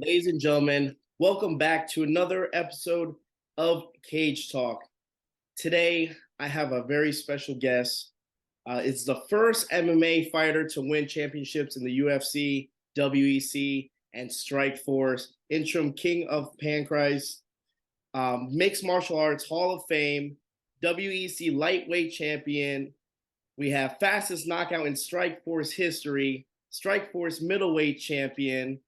Ladies and gentlemen, welcome back to another episode of Cage Talk. Today, I have a very special guest. It's the first MMA fighter to win championships in the UFC, WEC, and Strikeforce, interim king of Pancrase, mixed martial arts Hall of Fame, WEC lightweight champion. We have fastest knockout in Strikeforce history, Strikeforce middleweight champion,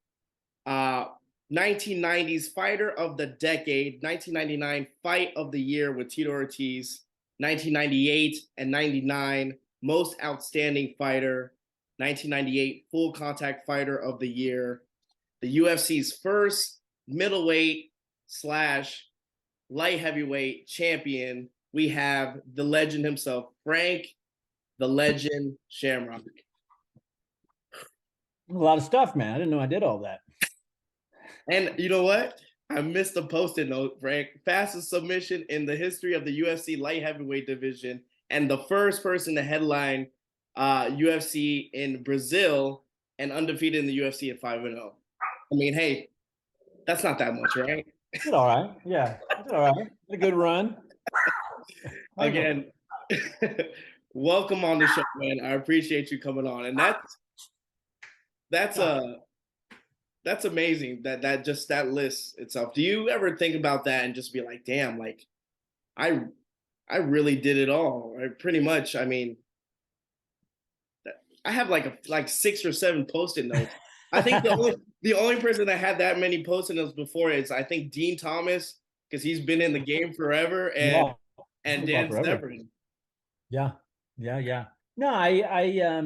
1990s fighter of the decade, 1999 fight of the year with Tito Ortiz, 1998 and 99 most outstanding fighter, 1998 full contact fighter of the year, the UFC's first middleweight slash light heavyweight champion. We have the legend himself, Frank, the legend Shamrock. A lot of stuff, man. I didn't know I did all that. And you know what? I missed the post-it note, Frank. Fastest submission in the history of the UFC light heavyweight division, and the first person to headline UFC in Brazil and undefeated in the UFC at 5-0. I mean, hey, that's not that much, right? It's all right. Yeah, it's all right. A good run. Again, welcome on the show, man. I appreciate you coming on, and that's amazing. That just that list itself. Do you ever think about that and just be like, damn, like I really did it all? Right? Pretty much. I mean, I have like 6 or 7 post-it notes. I think the only person that had that many post-it notes before is I think Dean Thomas, because he's been in the game forever, and Dan Severn. Yeah. No, I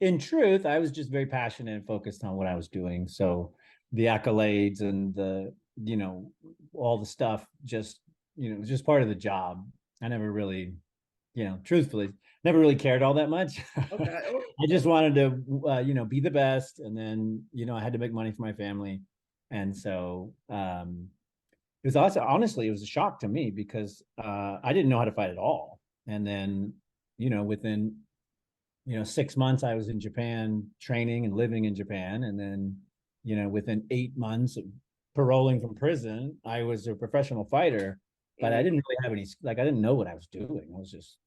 in truth, I was just very passionate and focused on what I was doing. So the accolades and the, all the stuff just, just part of the job. I never really, truthfully, never really cared all that much. Okay. I just wanted to, be the best. And then, I had to make money for my family. And so it was also, honestly, it was a shock to me because I didn't know how to fight at all. And then, within 6 months, I was in Japan training and living in Japan. And then, within 8 months of paroling from prison, I was a professional fighter, but I didn't really have any, I didn't know what I was doing. I was just,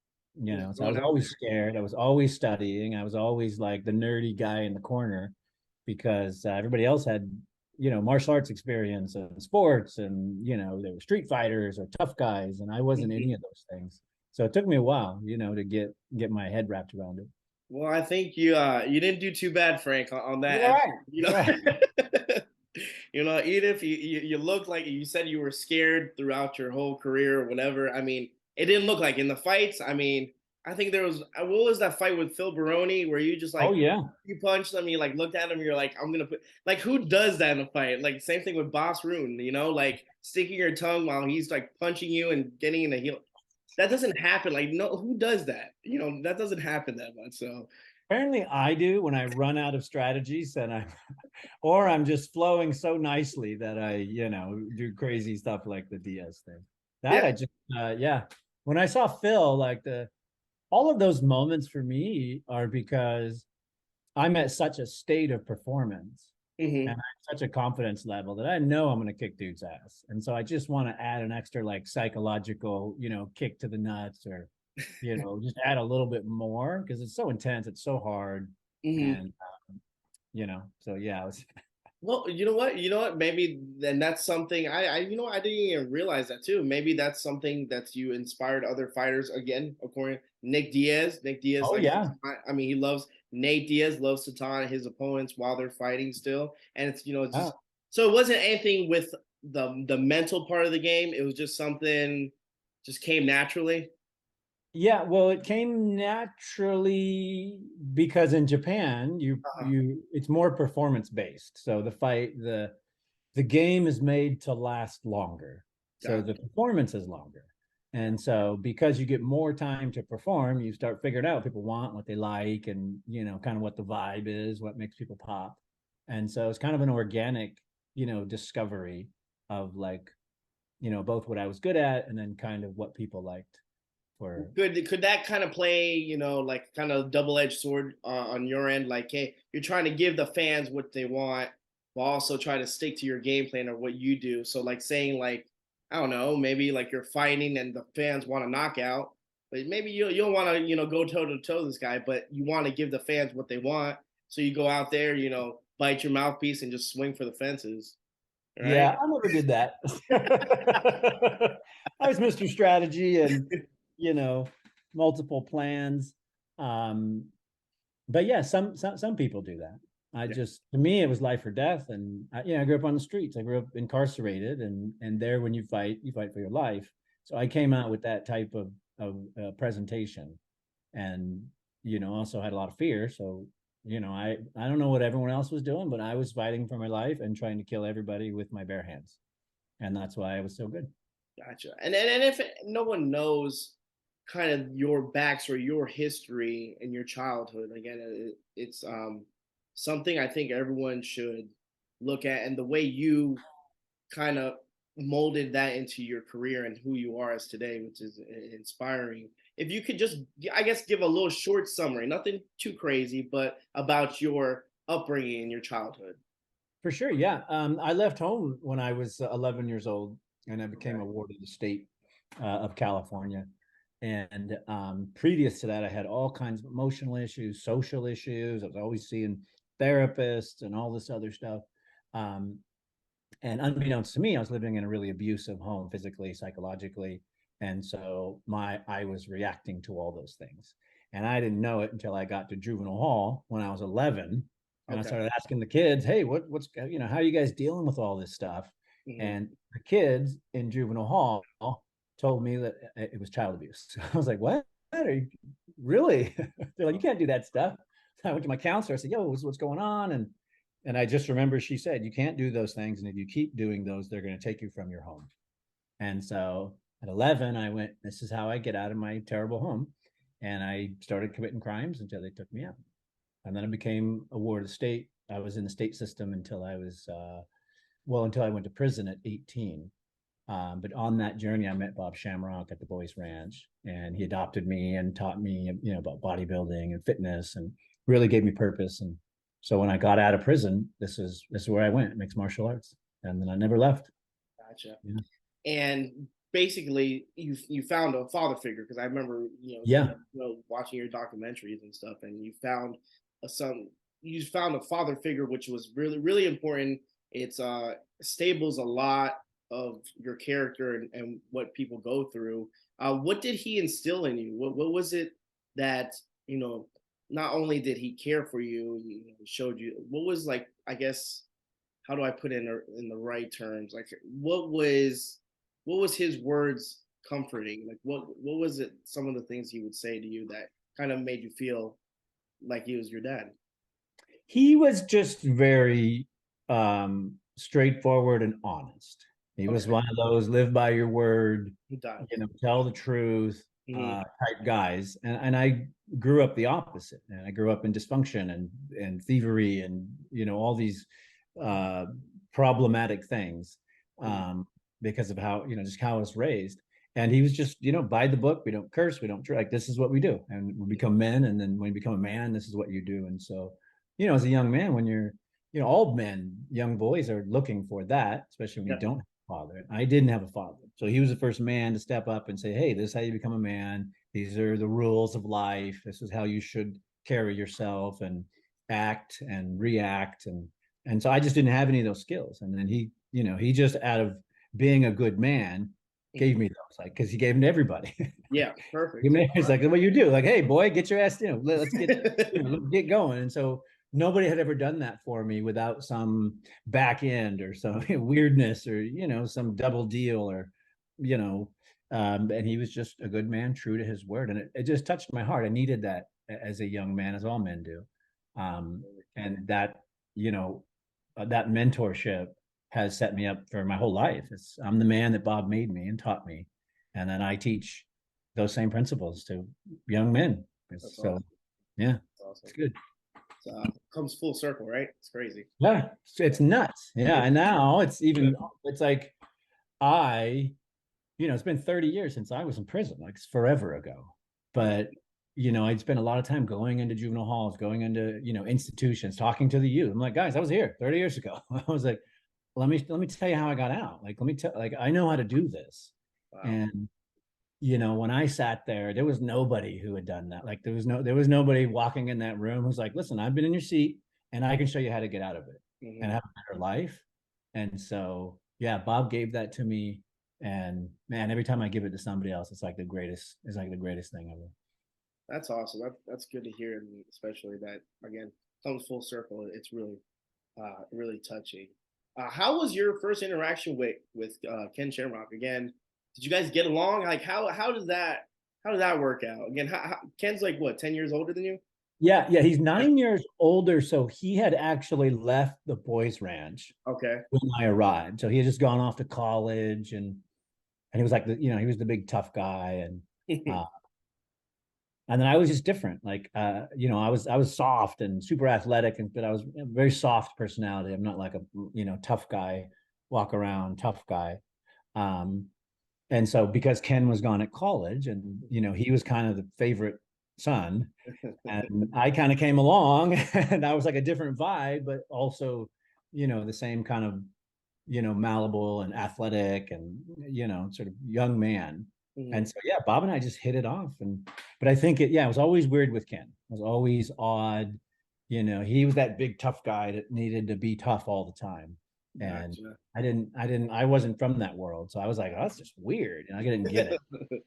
so I was always scared. I was always studying. I was always like the nerdy guy in the corner because everybody else had, martial arts experience and sports and, they were street fighters or tough guys. And I wasn't any of those things. So it took me a while, to get my head wrapped around it. Well, I think you didn't do too bad, Frank, on that. Right. Even if you look like you said you were scared throughout your whole career or whatever. I mean, it didn't look like in the fights. I mean, I think there was what was that fight with Phil Baroni where you just you punched him, you looked at him, you're like, I'm gonna put who does that in a fight? Like same thing with Boss Rune, sticking your tongue while he's punching you and getting in the heel. That doesn't happen. No, who does that? That doesn't happen that much. So apparently I do when I run out of strategies and I'm just flowing so nicely that I, do crazy stuff like the Diaz thing. I just, when I saw Phil, all of those moments for me are because I'm at such a state of performance. And I have such a confidence level that I know I'm going to kick dude's ass. And so I just want to add an extra psychological, kick to the nuts or, just add a little bit more because it's so intense. It's so hard. And, so yeah, Well, you know what? Maybe then that's something I didn't even realize that too. Maybe that's something that you inspired other fighters again, according to Nick Diaz. Oh, yeah. I mean, he loves Nate Diaz loves to taunt his opponents while they're fighting still. And it's, so it wasn't anything with the mental part of the game. It was just something just came naturally. Yeah, well, it came naturally because in Japan, it's more performance based. So the game is made to last longer. So the performance is longer. And so because you get more time to perform, you start figuring out what people want, what they like, and kind of what the vibe is, what makes people pop. And so it's kind of an organic, discovery of both what I was good at and then kind of what people liked. Could that kind of play, kind of double-edged sword on your end? Hey, you're trying to give the fans what they want, but also try to stick to your game plan or what you do. So like saying like, I don't know, maybe like you're fighting and the fans want a knockout, but maybe you don't want to, go toe to toe this guy, but you want to give the fans what they want. So you go out there, bite your mouthpiece and just swing for the fences. Right? Yeah, I never did that. I was Mr. Strategy and, you know, multiple plans. Um, but yeah, some people do that. Yeah. To me, it was life or death. And I grew up on the streets. I grew up incarcerated, and there, when you fight for your life. So I came out with that type of presentation, and also had a lot of fear. So I don't know what everyone else was doing, but I was fighting for my life and trying to kill everybody with my bare hands, and that's why I was so good. Gotcha. And if no one knows kind of your backstory, your history, and your childhood, again, it's something I think everyone should look at, and the way you kind of molded that into your career and who you are as today, which is inspiring. If you could just, I guess, give a little short summary, nothing too crazy, but about your upbringing in your childhood. For sure, yeah. I left home when I was 11 years old, and I became a ward of the state of California. And previous to that, I had all kinds of emotional issues, social issues. I was always seeing therapists and all this other stuff. Um, and unbeknownst to me, I was living in a really abusive home, physically, psychologically. And so I was reacting to all those things. And I didn't know it until I got to juvenile hall when I was 11. And I started asking the kids, hey, what's, how are you guys dealing with all this stuff? Mm-hmm. And the kids in juvenile hall told me that it was child abuse. So I was like, what? Are you really? They're like, you can't do that stuff. So I went to my counselor. I said, yo, what's going on? And I just remember she said, you can't do those things. And if you keep doing those, they're going to take you from your home. And so at 11, I went, this is how I get out of my terrible home. And I started committing crimes until they took me out. And then I became a ward of the state. I was in the state system until I was, until I went to prison at 18. But on that journey, I met Bob Shamrock at the Boys Ranch, and he adopted me and taught me, about bodybuilding and fitness, and really gave me purpose. And so when I got out of prison, this is where I went, mixed martial arts, and then I never left. Gotcha. Yeah. And basically, you found a father figure, because I remember watching your documentaries and stuff, and you found a father figure, which was really, really important. It's stables a lot of your character and what people go through. What did he instill in you? What was it that, not only did he care for you, showed you, what was, like, I guess, how do I put it in the right terms? Like, what was his words comforting? Like, what was it, some of the things he would say to you that kind of made you feel like he was your dad? He was just very straightforward and honest. He was one of those live by your word, tell the truth type guys. And I grew up the opposite. And I grew up in dysfunction and thievery and, all these problematic things because of how, just how I was raised. And he was just, by the book. We don't curse. We don't drink. This is what we do. And we become men. And then when you become a man, this is what you do. And so, as a young man, when you're, all men, young boys are looking for that, especially when you don't have a father. I didn't have a father. So he was the first man to step up and say, hey, this is how you become a man. These are the rules of life. This is how you should carry yourself and act and react. And so I just didn't have any of those skills. And then he just, out of being a good man, gave me those, like, because he gave them to everybody. Yeah, perfect. It's like, what you do, like, hey, boy, get your ass, let's get get going. And so nobody had ever done that for me without some back end or some weirdness or some double deal or and he was just a good man, true to his word, and it just touched my heart. I needed that as a young man, as all men do, and that that mentorship has set me up for my whole life. I'm the man that Bob made me and taught me, and then I teach those same principles to young men. So awesome. Yeah, awesome. It's good. Comes full circle, right? It's crazy. Yeah, it's nuts. Yeah, and now it's like it's been 30 years since I was in prison, like it's forever ago. But I'd spend a lot of time going into juvenile halls, going into, institutions, talking to the youth. I'm like, guys, I was here 30 years ago. I was like, let me tell you how I got out. Like, I know how to do this. Wow. And, when I sat there was nobody who had done that. Like, there was nobody walking in that room who's like, listen, I've been in your seat and I can show you how to get out of it and have a better life. And so, yeah, Bob gave that to me. And man, every time I give it to somebody else, it's like the greatest thing ever. That's awesome. That's good to hear, and especially that again comes full circle. It's really touching. How was your first interaction with Ken Shamrock? Again, did you guys get along? Like how does that work out? Again, Ken's like what, 10 years older than you? Yeah, yeah, he's 9 years older, so he had actually left the boys' ranch Okay. when I arrived. So he had just gone off to college, and he was like he was the big tough guy, uh, and then I was just different. Like, I was soft and super athletic, but I was a very soft personality. I'm not like a tough guy, walk around tough guy. Um, and so because Ken was gone at college, and he was kind of the favorite son, and I kind of came along, and I was like a different vibe, but also the same kind of malleable and athletic and sort of young man. Mhm. And so yeah, Bob and I just hit it off. But I think it was always weird with Ken. It was always odd. He was that big tough guy that needed to be tough all the time. And Gotcha. I wasn't from that world. So I was like, oh, that's just weird. And I didn't get it.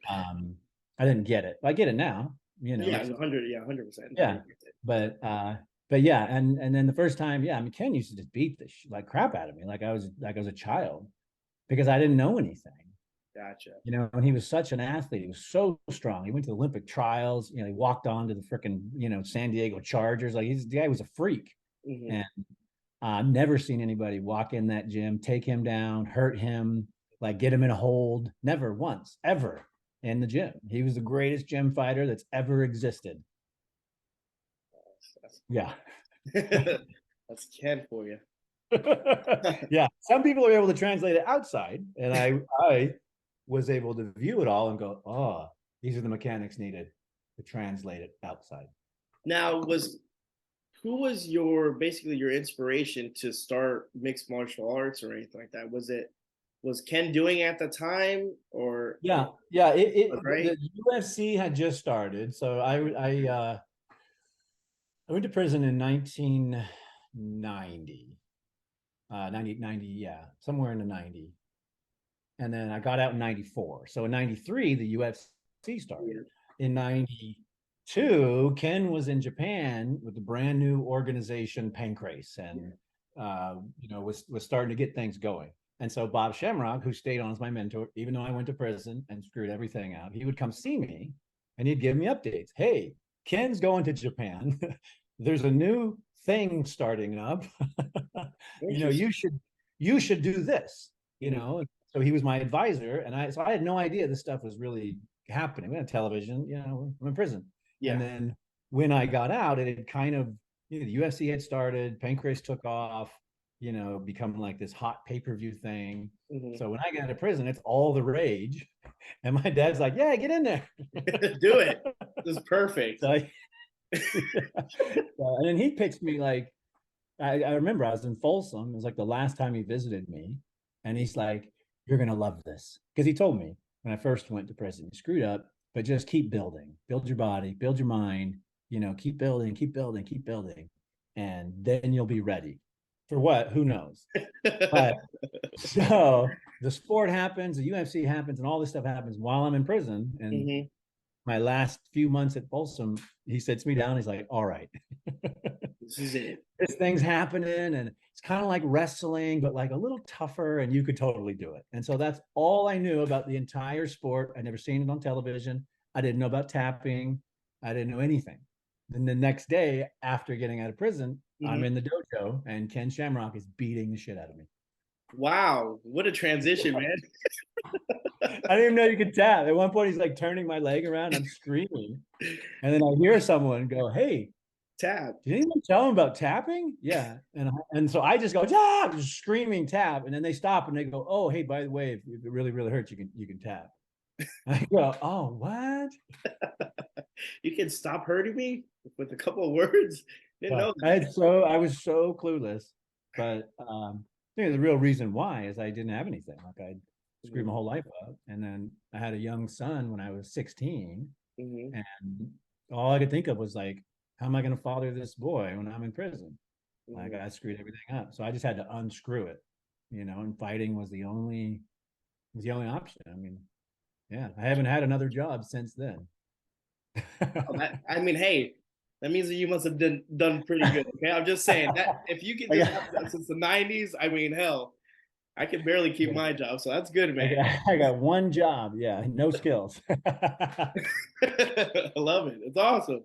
I didn't get it. I get it now, Yeah, 100. Yeah, 100%. yeah. But yeah, and then the first time, yeah, I mean, Ken used to just beat the like crap out of me, like I was a child, because I didn't know anything. Gotcha. And he was such an athlete. He was so strong. He went to the Olympic trials. He walked on to the freaking San Diego Chargers. Like, the guy was a freak. Hmm. And I've never seen anybody walk in that gym, take him down, hurt him, like get him in a hold. Never once, ever in the gym. He was the greatest gym fighter that's ever existed. Yeah. That's Ken for you. Yeah, some people are able to translate it outside, and I was able to view it all and go, oh, these are the mechanics needed to translate it outside. Now, who was basically your inspiration to start mixed martial arts or anything like that? Was Ken doing at the time, or Yeah, right? the UFC had just started, so I went to prison in 1990, 90, yeah, somewhere in the 90. And then I got out in 94. So in 93, the UFC started. Yeah. In 92, Ken was in Japan with the brand new organization, Pancrase, and was starting to get things going. And so Bob Shamrock, who stayed on as my mentor, even though I went to prison and screwed everything out, he would come see me and he'd give me updates. Hey, Ken's going to Japan. There's a new thing starting up. You should do this. So he was my advisor, and I had no idea this stuff was really happening. We had television, I'm in prison. Yeah. And then when I got out, it had kind of, the UFC had started, Pancrase took off, become like this hot pay-per-view thing. Mm-hmm. So when I got out of prison, it's all the rage. And my dad's like, yeah, get in there. Do it. This is perfect. So and then he picks me, like, I remember I was in Folsom. It was like the last time he visited me. And he's like, you're going to love this. Because he told me when I first went to prison, you screwed up, but just keep building, build your body, build your mind, keep building, keep building, keep building. And then you'll be ready. For what? Who knows? But so the sport happens, the UFC happens, and all this stuff happens while I'm in prison. And Mm-hmm. my last few months at Folsom, he sits me down. He's like, all right, This is it. this thing's happening, and it's kind of like wrestling, but like a little tougher, and you could totally do it. And so that's all I knew about the entire sport. I never seen it on television. I didn't know about tapping. I didn't know anything. Then the next day, after getting out of prison, Mm-hmm. I'm in the dojo, and Ken Shamrock is beating the shit out of me. Wow, what a transition, man. I didn't even know you could tap. At one point, he's like turning my leg around. I'm screaming. And then I hear someone go, hey, Tap. did anyone tell him about tapping? Yeah. And so I just go, yeah, just screaming tap. And then they stop and they go, oh, hey, by the way, if it really, really hurts, you can tap. I go, oh, what? You can stop hurting me with a couple of words. Didn't Yeah, know that. I was so clueless, but I think the real reason why is I didn't have anything. Like I screwed my whole life up, and then I had a young son when I was 16, Mm-hmm. and all I could think of was like, how am I going to father this boy when I'm in prison? Like Mm-hmm. I screwed everything up, so I just had to unscrew it, and fighting was the only option. I mean, yeah, I haven't had another job since then. Oh, I mean, hey, that means that you must have done pretty good. Okay, I'm just saying that if you get I this got, since the '90s, I mean, hell, I can barely keep my job, so that's good, man. I got one job. Yeah, no skills. I love it. It's awesome.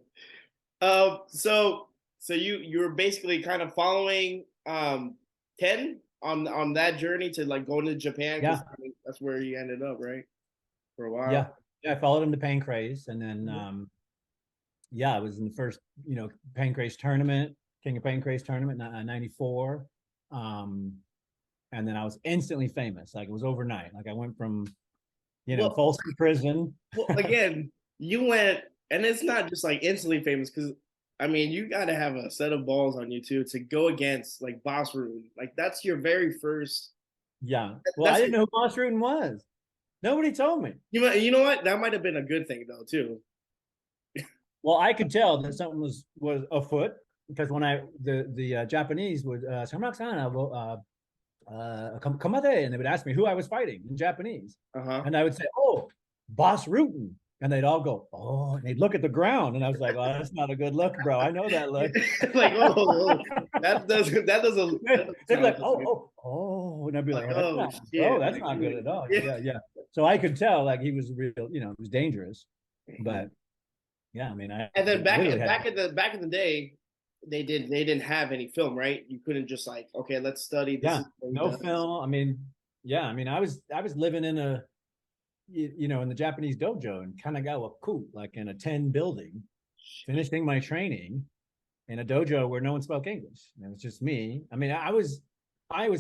So you were basically kind of following Ken on that journey to like going to Japan because Yeah, I mean, that's where he ended up, right? For a while. yeah, yeah. I followed him to Pancrase, and then yeah, I was in the first Pancrase tournament, King of Pancrase tournament, '94. Um, and then I was instantly famous. Like it was overnight. Like I went from Well, Folsom Prison. well, again, you went, and it's not just like instantly famous because I mean, you got to have a set of balls on you too to go against like Boss Room. Like that's your very first. Yeah. Well, I That's didn't know who Boss Rutan was. Nobody told me. you know what? That might have been a good thing though too. Well, I could tell that something was afoot because when the Japanese would Shamrock Kamate, and they would ask me who I was fighting in Japanese, Uh huh. and I would say, "Oh, Boss Rutan," and they'd all go, "Oh," and they'd look at the ground, and I was like, "Oh, that's not a good look, bro. I know that look." Like that doesn't They'd be sound like, so "Oh, good. oh, oh," and I'd be like, Like "Oh, oh shit, that's like not good at all." yeah. Yeah, yeah. So I could tell like he was real, it was dangerous, but yeah, I mean, I And then literally had back in the day, they didn't have any film, right? You couldn't just like okay, let's study. This yeah, is what he no does. film. I mean, yeah, I mean, I was living in a in the Japanese dojo in Kanagawa-ku, like in a 10 building, finishing my training in a dojo where no one spoke English. And it was just me. I mean, I was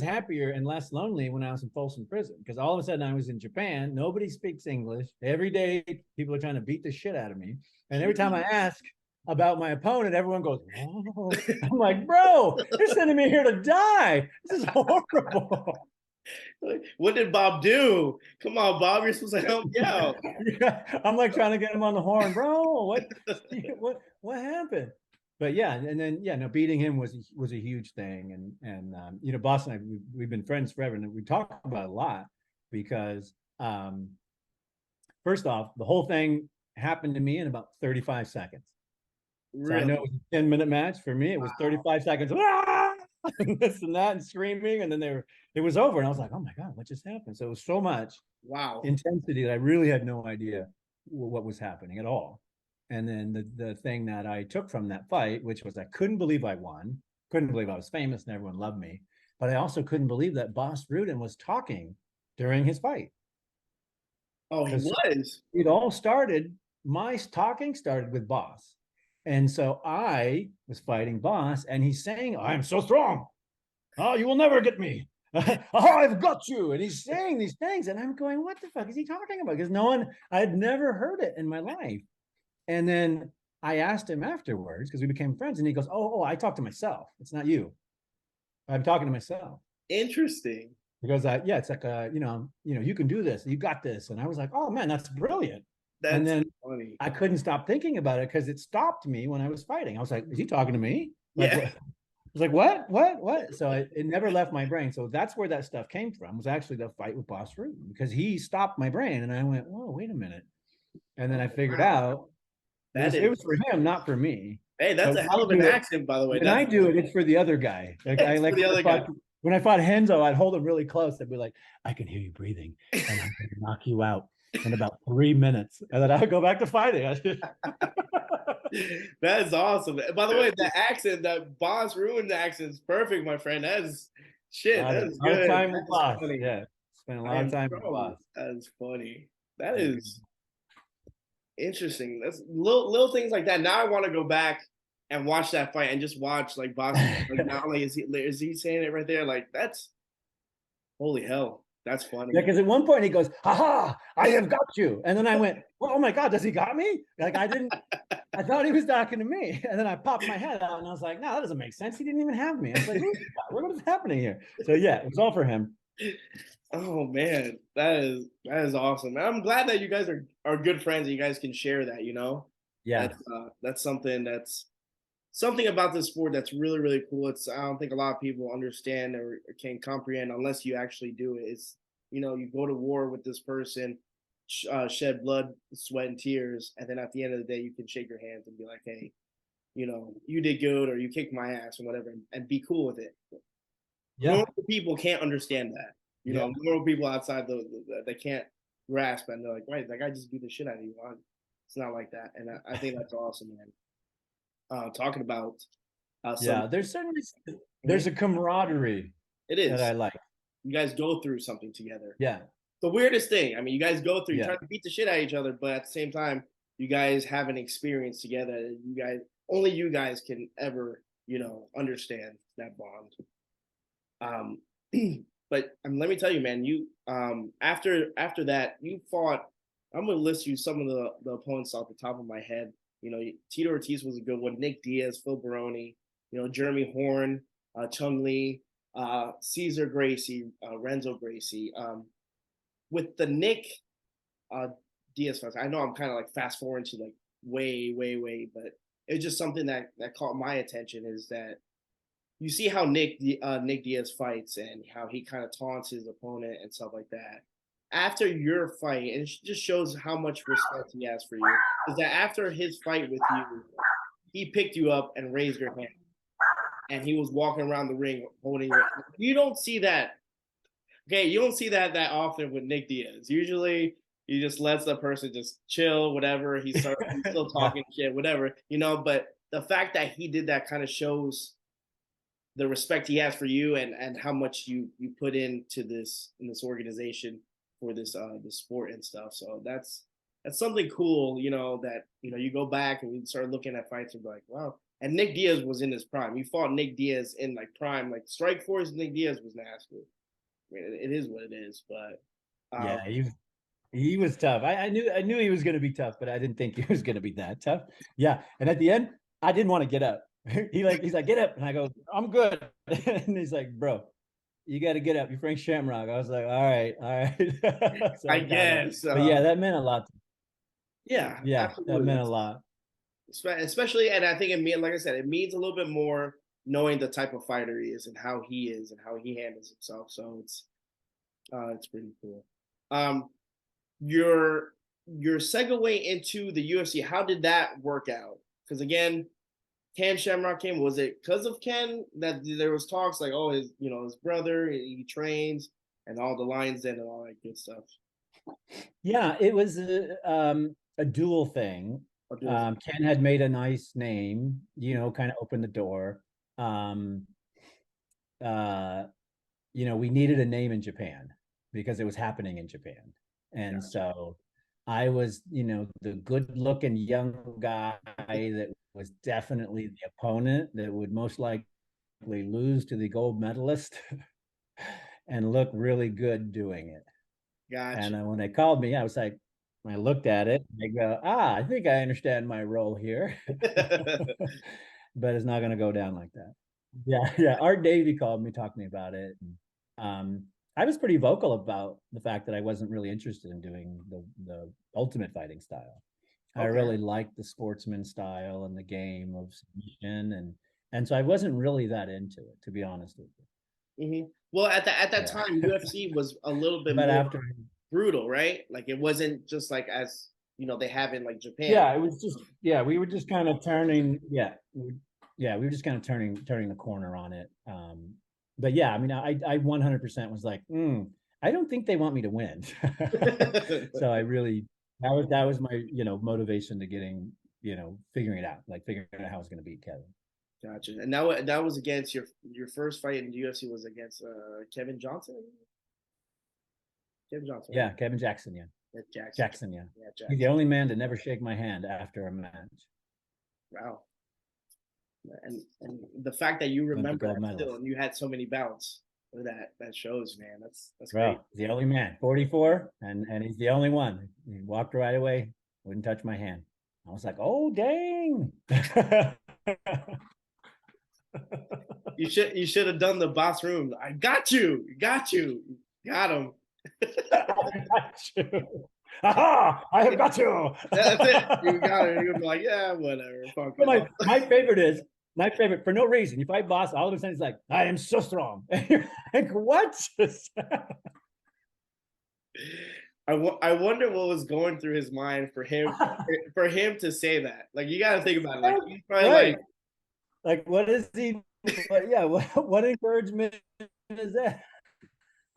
happier and less lonely when I was in Folsom Prison because all of a sudden I was in Japan. Nobody speaks English. Every day people are trying to beat the shit out of me. And every time I ask about my opponent, everyone goes, "Oh." I'm like, bro, you're sending me here to die. This is horrible. What did Bob do? Come on, Bob, you're supposed to help me out. Yeah, I'm like trying to get him on the horn, bro. What happened? But yeah, and then yeah, no, beating him was a huge thing, and Boston, we've been friends forever, and we talk about it a lot because first off, the whole thing happened to me in about 35 seconds. So I know it Really? was a 10-minute match for me. It was 35 seconds, and this and that, and screaming, and then it was over, and I was like, oh my god, what just happened? So it was so much Wow. intensity that I really had no idea what was happening at all. And then the thing that I took from that fight, which was I couldn't believe I won, couldn't believe I was famous and everyone loved me, but I also couldn't believe that Boss Rudin was talking during his fight Oh, he because was. it all started. My talking started with Boss, and so I was fighting Boss, and he's saying, "I'm so strong. Oh, you will never get me. Oh, I've got you." And he's saying these things, and I'm going, what the fuck is he talking about? Because I had never heard it in my life. And then I asked him afterwards because we became friends, and he goes, I talk to myself. It's not you. I'm talking to myself. Interesting. Because yeah, it's like you can do this, you got this. And I was like, oh man, that's brilliant. And That's then funny. I couldn't stop thinking about it because it stopped me when I was fighting. I was like, is he talking to me? Like Yeah. what? I was like, what? So it never left my brain. So that's where that stuff came from, was actually the fight with Boss Rutan because he stopped my brain. And I went, whoa, wait a minute. And then I figured Wow. out That it is. was for him, not for me. Hey, that's But a hell of an accent, by the way. when I That's do it, it's for the other guy. Like I it's for like the other guy. when I fought Henzo, I'd hold him really close. I'd be like, I can hear you breathing, and I'm gonna knock you out in about 3 minutes. And then I would go back to fighting. That is awesome. By the way, the accent, that Boss ruined the accent is perfect, my friend. That is shit. That is A lot of good. time That with is Boss. funny. Yeah, spent a I lot of am time with bro. Boss. That is funny. That is interesting. That's little things like that. Now I want to go back and watch that fight and just watch like Boss. Like not only is he saying it right there, like that's holy hell. That's funny. Yeah, because at one point he goes, "Ha, I have got you," and then I went, "Oh my god, does he got me?" Like I thought he was talking to me, and then I popped my head out and I was like, "No, that doesn't make sense. He didn't even have me." I was like, "What is happening here?" So yeah, it was all for him. Oh man, that is awesome. And I'm glad that you guys are good friends and you guys can share that, you know. Yeah, That's something about this sport that's really, really cool. I don't think a lot of people understand or can comprehend unless you actually do it. It's, you go to war with this person, shed blood, sweat, and tears, and then at the end of the day, you can shake your hands and be like, hey, you did good or you kicked my ass or whatever, and be cool with it. yeah, Normal people can't understand that. yeah, Normal people outside they can't grasp, and they're like, right, that guy just beat the shit out of you. It's not like that, and I think that's awesome, man. Talking about some, yeah. There's Mhm. a camaraderie It that I is. like. You guys go through something together. Yeah, The weirdest thing. I mean, you guys go through. You yeah, try to beat the shit out of each other, but at the same time, you guys have an experience together. You guys, only you guys can ever, understand that bond. Um, but let me tell you, man, you after that, you fought. I'm gonna list you some of the opponents off the top of my head. Tito Ortiz was a good one. Nick Diaz, Phil Baroni, Jeremy Horn, Chung Lee, Caesar Gracie, Renzo Gracie. With the Nick uh, Diaz fight, I know I'm kind of like fast forwarding to like way, way, way, but it's just something that caught my attention is that you see how Nick Diaz fights and how he kind of taunts his opponent and stuff like that. After your fight, and it just shows how much respect he has for you, is that after his fight with you, he picked you up and raised your hand, and he was walking around the ring holding your. You don't see that. Okay, you don't see that often with Nick Diaz. Usually, he just lets the person just chill, whatever. He's still yeah, talking shit, whatever. But the fact that he did that kind of shows the respect he has for you and how much you put into this organization for this sport and stuff. So that's something cool, that you go back and you start looking at fights and be like, wow. And Nick Diaz was in his prime. You fought Nick Diaz in like prime, like Strike Force. Nick Diaz was nasty. I mean, it is what it is, but yeah. He was tough. I knew he was going to be tough, but I didn't think he was going to be that tough. Yeah, and at the end, I didn't want to get up. He's like, get up, and I go, I'm good. And he's like, bro, you got to get up. You're Frank Shamrock. I was like, all right, all right. So I I got up. guess, But yeah, that meant a lot. yeah, Yeah, that absolutely. meant a lot. Especially, and I think it means, like I said, it means a little bit more knowing the type of fighter he is and how he handles himself. So it's pretty cool. Um, your your segue into the UFC, how did that work out? Because again, Ken Shamrock came. Was it because of Ken that there was talks like, oh, his brother, he trains and all the Lions Den and all that good stuff. Yeah, it was a dual thing. Or do it. Ken had made a nice name, kind of opened the door. Um, uh, we needed a name in Japan because it was happening in Japan. And Gotcha. so I was, the good looking young guy that was definitely the opponent that would most likely lose to the gold medalist and look really good doing it. And Gotcha. when they called me, I was like, I looked at it, and I go, I think I understand my role here, but it's not going to go down like that. Yeah, yeah. Art Davey called me, talked to me about it. And, I was pretty vocal about the fact that I wasn't really interested in doing the ultimate fighting style. I Okay. really liked the sportsman style and the game of submission, and so I wasn't really that into it, to be honest with you. Well, at that Yeah, time, UFC was a little bit but more after, brutal, right? Like it wasn't just like as they have in like Japan. yeah, it was just, yeah, we were just kind of turning, yeah, we were just kind of turning the corner on it. But yeah, I mean, I 100% was like, I don't think they want me to win. So I really, that was my, motivation to getting, figuring it out, like figuring out how I was going to beat Kevin. Gotcha. And that was against your first fight in the UFC was against Kevin Johnson. Kevin Johnson, right? Yeah, Kevin Jackson, yeah. Yeah, Jackson. Jackson, yeah. Yeah, He's the Jackson. only man to never shake my hand after a match. Wow. And the fact that you Went the remember gold that still, medalist. and you had so many bouts. That shows, man. That's Bro, great. the only man, 44, and he's the only one. He walked right away, wouldn't touch my hand. I was like, oh dang. You should have done the boss room. I got you. Got you. Got him. I got you. Aha! I have got you. That's it. You got it. You'll be like, yeah, whatever. Fuck my favorite for no reason. You fight boss, all of a sudden he's like, I am so strong. And you're like, what? I wonder what was going through his mind for him to say that. Like, you got to think about it. Like, he's probably right. Like, what is he? What encouragement is that?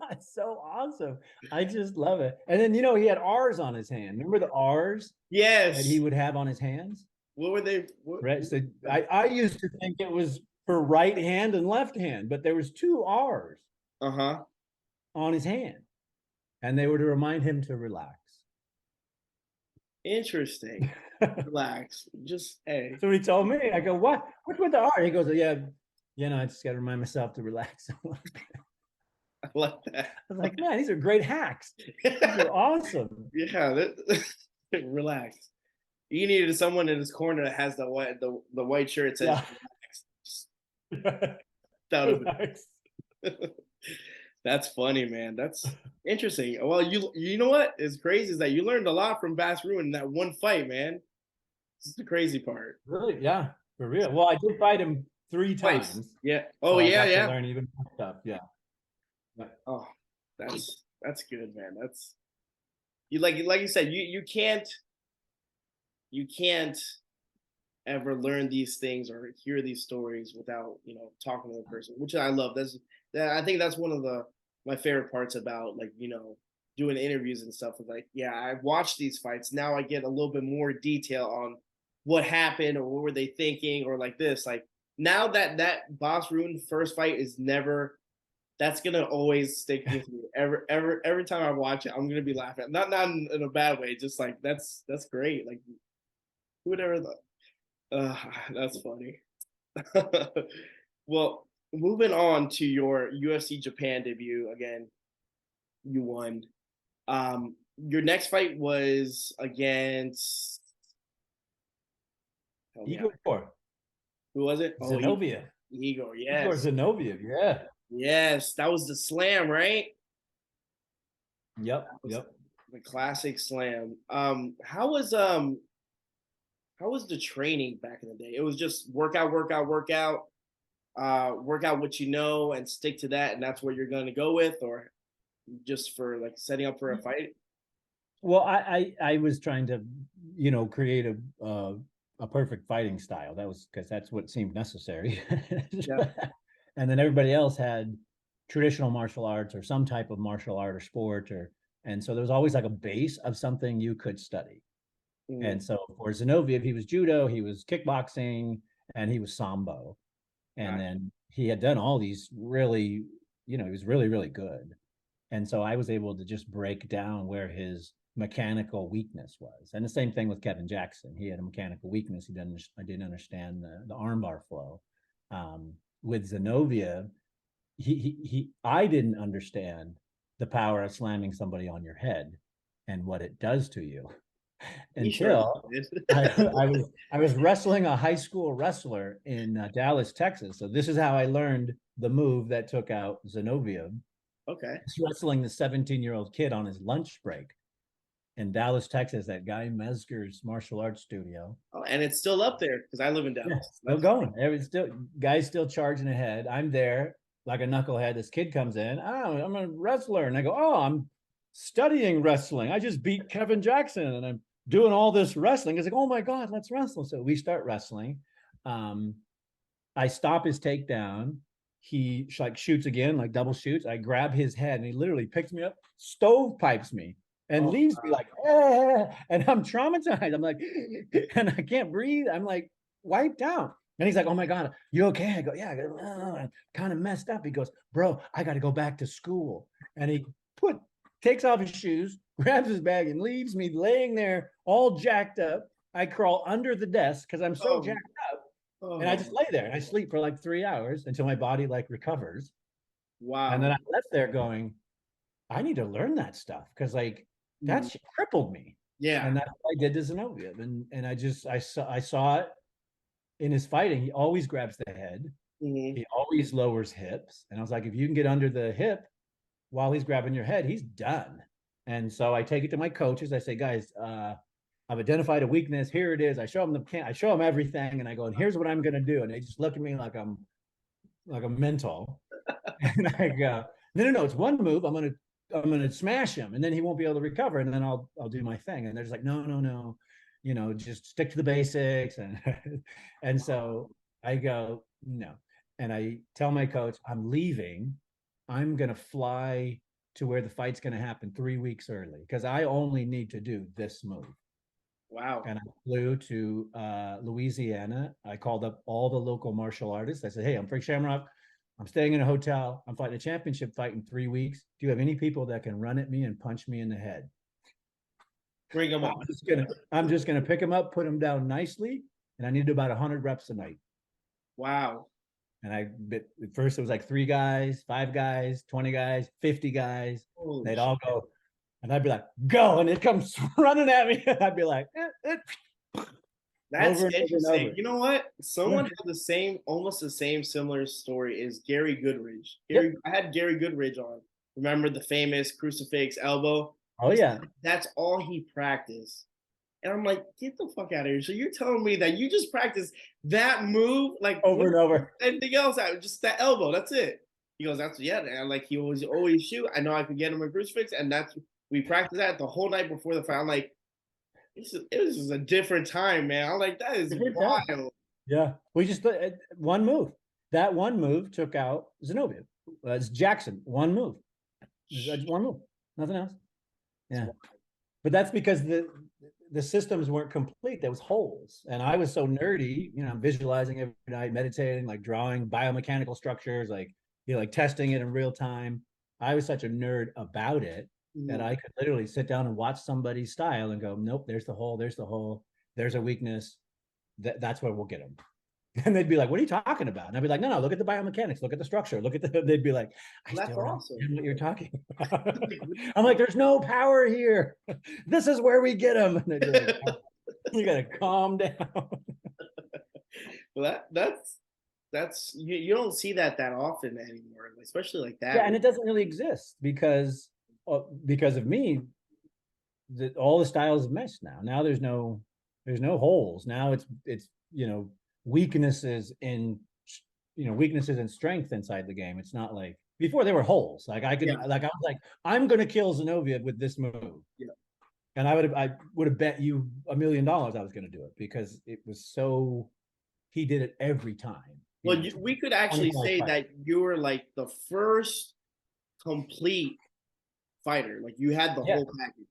That's so awesome. I just love it. And then, he had R's on his hand. Remember the R's? Yes. That he would have on his hands? What were they? Right. So I used to think it was for right hand and left hand, but there was 2 R's on his hand. And they were to remind him to relax. Interesting. Relax. Just, hey. So he told me, I go, what? What's with the R? He goes, yeah, I just got to remind myself to relax. I like that. I was like, man, these are great hacks. These are awesome. Yeah, relax. You needed someone in his corner that has the white shirt that says relax. That's funny, man. That's interesting. Well, you know what is crazy is that you learned a lot from Bass Ruin in that one fight, man. This is the crazy part. Really? Yeah, for real. Well, I did fight him 3 times. Yeah. Oh, so yeah. Learn even more stuff. Yeah. Oh, that's good, man. That's you like you said, you can't ever learn these things or hear these stories without, talking to the person, which I love. I think that's one of my favorite parts about, like, doing interviews and stuff is like, yeah, I've watched these fights. Now I get a little bit more detail on what happened or what were they thinking or like this. Like, now that Boss Ruin first fight is never, that's gonna always stick with me. Every time I watch it, I'm gonna be laughing. Not in a bad way, just like that's great. Like, who would ever that's funny. Well, moving on to your UFC Japan debut again, you won. Your next fight was against Igor. Who was it? Zinoviev. Igor, yes. Igor Zinoviev, yeah. Yes, that was the slam, right? Yep. The classic slam. How was the training back in the day? It was just work out what you know and stick to that, and that's what you're going to go with, or just for like setting up for a fight? Well, I was trying to, create a perfect fighting style. That was because that's what seemed necessary. Yeah. And then everybody else had traditional martial arts or some type of martial art or sport, and so there was always like a base of something you could study. And so for Zinoviev, he was judo, he was kickboxing, and he was sambo. And then he had done all these really, he was really, really good. And so I was able to just break down where his mechanical weakness was. And the same thing with Kevin Jackson. He had a mechanical weakness. I didn't understand the armbar flow. With Zinoviev, I didn't understand the power of slamming somebody on your head and what it does to you until I was wrestling a high school wrestler in Dallas, Texas. So this is how I learned the move that took out Zinoviev. Okay. He's wrestling the 17-year-old kid on his lunch break in Dallas, Texas, at Guy Mesger's martial arts studio. Oh, and it's still up there because I live in Dallas. Yeah, still going. Guy's still charging ahead. I'm there like a knucklehead. This kid comes in. Oh, I'm a wrestler. And I go, oh, I'm studying wrestling. I just beat Kevin Jackson and I'm doing all this wrestling. It's like, oh my God, let's wrestle. So we start wrestling. I stop his takedown. He like shoots again, like double shoots. I grab his head and he literally picks me up, stovepipes me, and leaves me like, and I'm traumatized. I'm like, and I can't breathe. I'm like wiped out. And he's like, oh my God, you okay? I go, yeah, I'm kind of messed up. He goes, bro, I got to go back to school. And he takes off his shoes, grabs his bag and leaves me laying there all jacked up. I crawl under the desk because I'm so jacked up. And I just lay there and I sleep for like 3 hours until my body like recovers. Wow. And then I left there going, I need to learn that stuff because like that shit crippled me. Yeah. And that's what I did to Zinoviev. And I saw it in his fighting. He always grabs the head. Mm-hmm. He always lowers hips. And I was like, if you can get under the hip while he's grabbing your head, he's done. And so I take it to my coaches. I say, guys, I've identified a weakness. Here it is. I show them everything, and I go, and here's what I'm gonna do. And they just look at me like I'm like a mental. And I go, no, it's one move. I'm gonna smash him, and then he won't be able to recover, and then I'll do my thing. And they're just like, no, just stick to the basics. And so I go, no. And I tell my coach, I'm leaving. I'm gonna fly to where the fight's gonna happen 3 weeks early because I only need to do this move. Wow. And I flew to Louisiana. I called up all the local martial artists. I said, hey, I'm Frank Shamrock. I'm staying in a hotel. I'm fighting a championship fight in 3 weeks. Do you have any people that can run at me and punch me in the head? Bring them on. I'm just gonna pick them up, put them down nicely, and I need about 100 reps a night. Wow. And at first it was like 3 guys, 5 guys, 20 guys, 50 guys. Holy They'd all go, and I'd be like, go, and it comes running at me. And I'd be like, That's over and interesting. over and over. You know what? Someone had almost the same similar story as Gary Goodridge. I had Gary Goodridge on. Remember the famous crucifix elbow? Oh yeah. That's all he practiced. And I'm like, get the fuck out of here. So you're telling me that you just practice that move like over and over. Anything else out, just that elbow. That's it. He goes, that's and like he always shoot. I know I could get him a crucifix, and we practiced that the whole night before the fight. I'm like, it was just a different time, man. I'm like, that is wild. Yeah. We just one move. That one move took out Zinoviev. It's Jackson. One move. One move. Nothing else. Yeah. But that's because the systems weren't complete. There was holes. And I was so nerdy, visualizing every night, meditating, like drawing biomechanical structures, like testing it in real time. I was such a nerd about it that I could literally sit down and watch somebody's style and go, nope, there's the hole, there's a weakness. That's where we'll get them. And they'd be like, what are you talking about? And I'd be like, no, look at the biomechanics, look at the structure, they'd be like, I still don't understand what you're talking about. I'm like, there's no power here. This is where we get them. And they'd be like, oh, you gotta calm down. Well, that's you don't see that often anymore, especially like that. Yeah, and it doesn't really exist because of me. All the styles have meshed now. Now there's no holes. Now it's weaknesses in strength inside the game. It's not like before there were holes. Like I was like, I'm gonna kill Zinoviev with this move. Yeah. And I would have bet you $1 million I was gonna do it because it was so he did it every time. Well, we could actually say that you were like the first complete fighter. Like you had the whole package.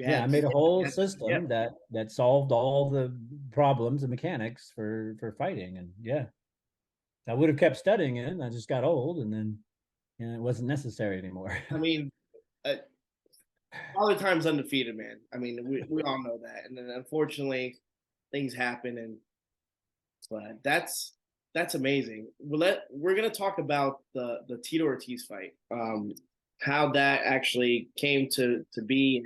I made a whole system that solved all the problems and mechanics for fighting. And I would have kept studying it. I just got old, and then it wasn't necessary anymore. I mean, Father Time's undefeated, man. I mean, we all know that. And then unfortunately, things happen, but that's amazing. We're gonna talk about the Tito Ortiz fight, how that actually came to be.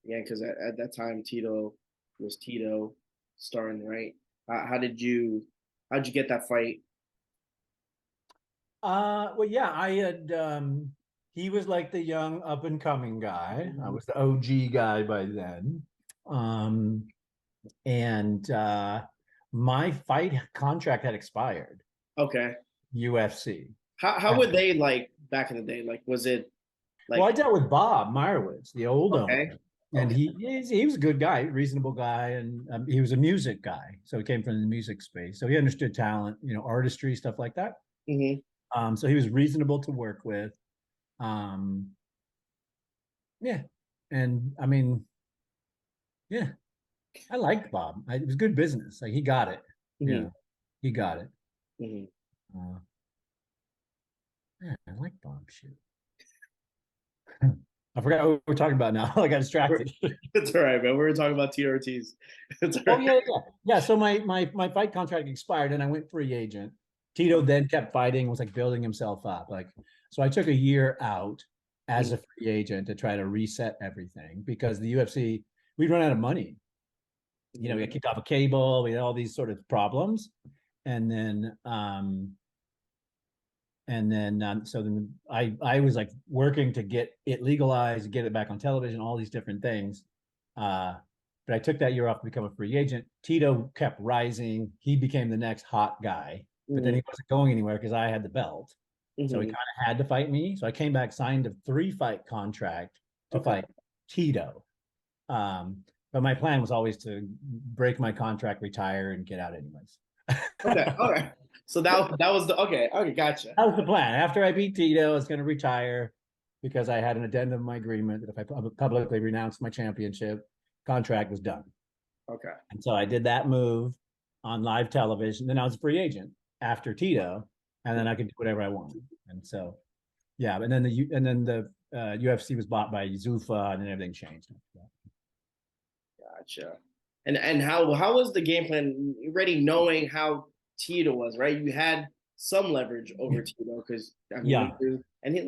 Yeah, because at that time Tito was Tito starring, right? How'd you get that fight? I had he was like the young up and coming guy. I was the OG guy by then. And my fight contract had expired. Okay. UFC. How would they like back in the day? Like, was it like? Well, I dealt with Bob Meyerowitz, the old owner. And he was a good guy, reasonable guy, and he was a music guy, so he came from the music space, so he understood talent, artistry, stuff like that. Mm-hmm. So he was reasonable to work with. And I mean, I liked Bob. It was good business. Like he got it. Mm-hmm. He got it. Mm-hmm. I like Bob. Shit. I forgot what we're talking about now. I got distracted. It's all right, man. We were talking about Tito Ortiz. Yeah. So my fight contract expired, and I went free agent. Tito then kept fighting, was like building himself up. Like, so I took a year out as a free agent to try to reset everything because the UFC, we'd run out of money. You know, we got kicked off a cable, we had all these sort of problems. And then so then I was like working to get it legalized, get it back on television, all these different things. But I took that year off to become a free agent. Tito kept rising. He became the next hot guy, but then he wasn't going anywhere because I had the belt. So he kind of had to fight me. So I came back, signed a 3-fight contract to fight Tito. But my plan was always to break my contract, retire, and get out anyways. Okay, all right. So that was the okay, gotcha. That was the plan. After I beat Tito, I was going to retire because I had an addendum in my agreement that if I publicly renounced my championship, contract was done. Okay. And so I did that move on live television. Then I was a free agent after Tito, and then I could do whatever I wanted. And so, yeah. And then the UFC was bought by Zuffa, and then everything changed. Gotcha. And how was the game plan? Already knowing how Tito was, right? You had some leverage over Tito because and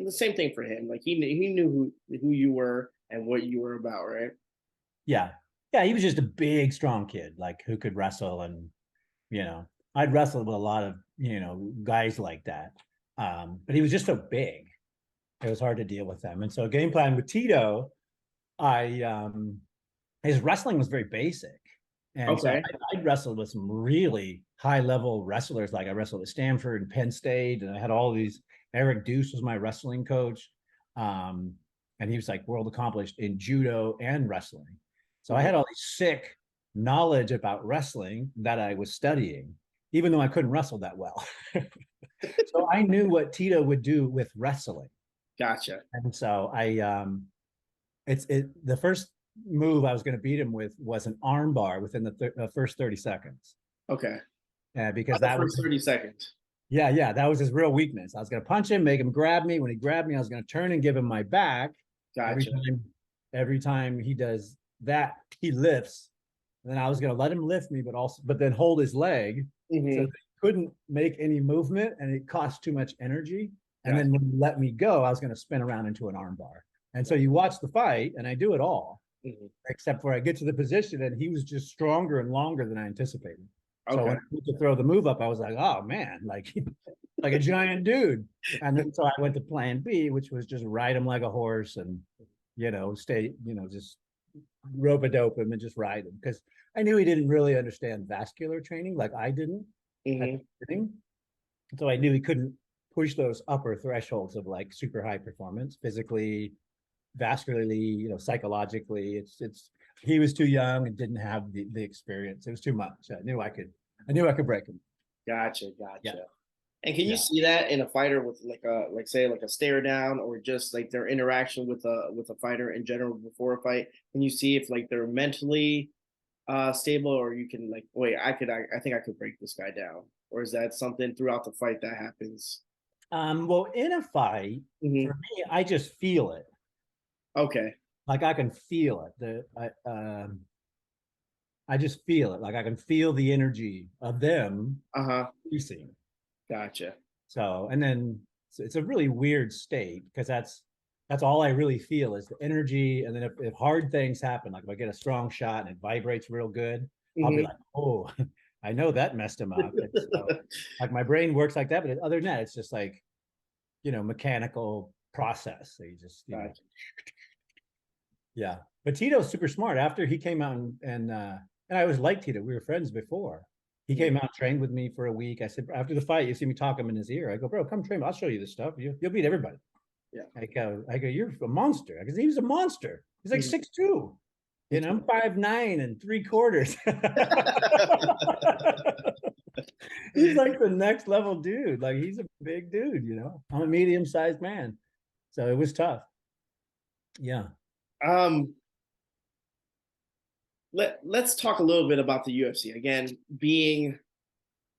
the same thing for him. Like he knew who you were and what you were about, right? Yeah, he was just a big, strong kid, like who could wrestle, and I'd wrestled with a lot of guys like that, but he was just so big, it was hard to deal with them. And so game plan with Tito, his wrestling was very basic. And so I wrestled with some really high-level wrestlers. Like I wrestled at Stanford and Penn State, and I had all these. Eric Deuce was my wrestling coach, and he was like world accomplished in judo and wrestling. So I had all this sick knowledge about wrestling that I was studying, even though I couldn't wrestle that well. So I knew what Tito would do with wrestling. Gotcha. And so the first move I was going to beat him with was an arm bar within the first 30 seconds. Okay. Because that was 30 seconds. Yeah, that was his real weakness. I was going to punch him, make him grab me. When he grabbed me, I was going to turn and give him my back. Gotcha. Every time he does that, he lifts. And then I was going to let him lift me, but then hold his leg so that he couldn't make any movement, and it cost too much energy. And then when he let me go, I was going to spin around into an arm bar. And so you watch the fight, and I do it all, except for I get to the position, and he was just stronger and longer than I anticipated. So when I went to throw the move up, I was like, oh man, like a giant dude. And then so I went to plan B, which was just ride him like a horse and, just rope a dope him and just ride him. Because I knew he didn't really understand vascular training like I didn't. So I knew he couldn't push those upper thresholds of like super high performance physically, vascularly, psychologically. He was too young and didn't have the experience. It was too much. I knew I could break him. Gotcha. Yeah. And can you see that in a fighter with like a stare down, or just like their interaction with a fighter in general before a fight? Can you see if like they're mentally stable, or you can like, wait, I think I could break this guy down, or is that something throughout the fight that happens? Well, in a fight, for me, I just feel it. Okay. Like I can feel it. I just feel it. Like I can feel the energy of them releasing. Gotcha. So, and then it's a really weird state because that's all I really feel is the energy. And then if hard things happen, like if I get a strong shot and it vibrates real good, I'll be like, oh, I know that messed him up. So, like my brain works like that, but other than that, it's just like, mechanical process. So you just, yeah. But Tito's super smart. After he came out and I always liked Tito. We were friends before. He came out and trained with me for a week. I said, after the fight, you see me talking in his ear. I go, bro, come train me. I'll show you this stuff. You'll beat everybody. Yeah. I go, you're a monster. Because he was a monster. He's like 6'2". I'm 5'9"3/4. He's like the next level dude. Like he's a big dude, I'm a medium-sized man. So it was tough. Yeah. Let's talk a little bit about the UFC again.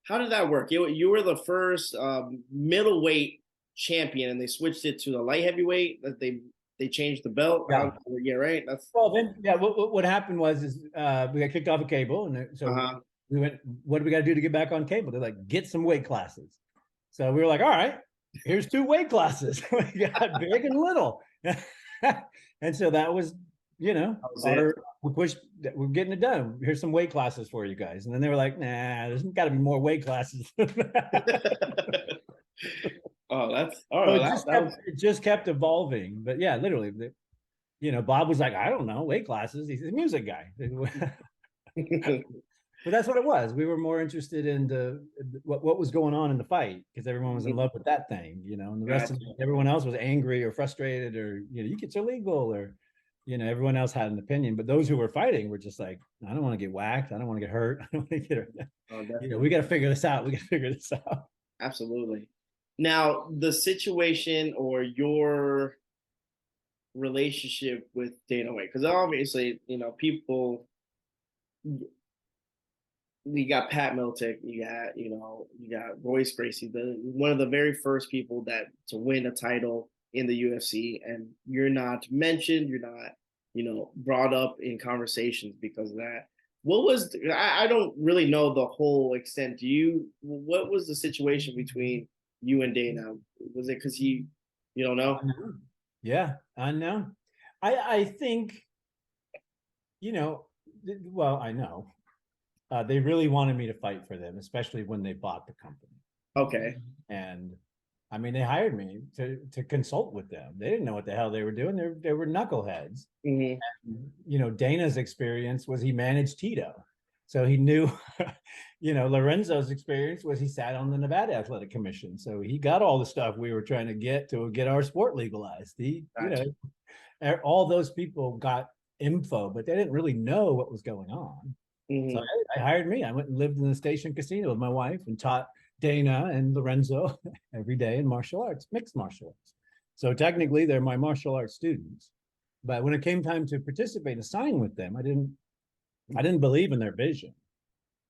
How did that work? You were the first middleweight champion, and they switched it to the light heavyweight. That they changed the belt. Yeah, right. What happened was we got kicked off of cable, and so we went. What do we got to do to get back on cable? They're like, get some weight classes. So we were like, all right, here's 2 weight classes. We got big and little. And so that was, we pushed, we're getting it done. Here's some weight classes for you guys. And then they were like, nah, there's got to be more weight classes. Oh, that's So it just kept evolving. But yeah, literally, Bob was like, I don't know, weight classes. He's a music guy. But that's what it was. We were more interested in what was going on in the fight because everyone was in love with that thing, and the rest of everyone else was angry or frustrated or, you think it's illegal or, everyone else had an opinion. But those who were fighting were just like, I don't want to get whacked. I don't want to get hurt. I don't want to get hurt. We got to figure this out. We got to figure this out. Absolutely. Now, the situation or your relationship with Dana White, because obviously, people, you got Pat Miltic, you got Royce Gracie, one of the very first people to win a title in the UFC, and you're not mentioned, you're not, brought up in conversations because of that. I don't really know the whole extent. What was the situation between you and Dana? Was it because you don't know? Yeah, unknown. I think, well, I know. They really wanted me to fight for them, especially when they bought the company. Okay. And I mean, they hired me to consult with them. They didn't know what the hell they were doing. They were knuckleheads. Mm-hmm. And, Dana's experience was he managed Tito. So he knew, Lorenzo's experience was he sat on the Nevada Athletic Commission. So he got all the stuff we were trying to get our sport legalized. All those people got info, but they didn't really know what was going on. Mm-hmm. So I hired me. I went and lived in the Station Casino with my wife and taught Dana and Lorenzo every day in martial arts, mixed martial arts. So technically they're my martial arts students. But when it came time to participate and sign with them, I didn't believe in their vision.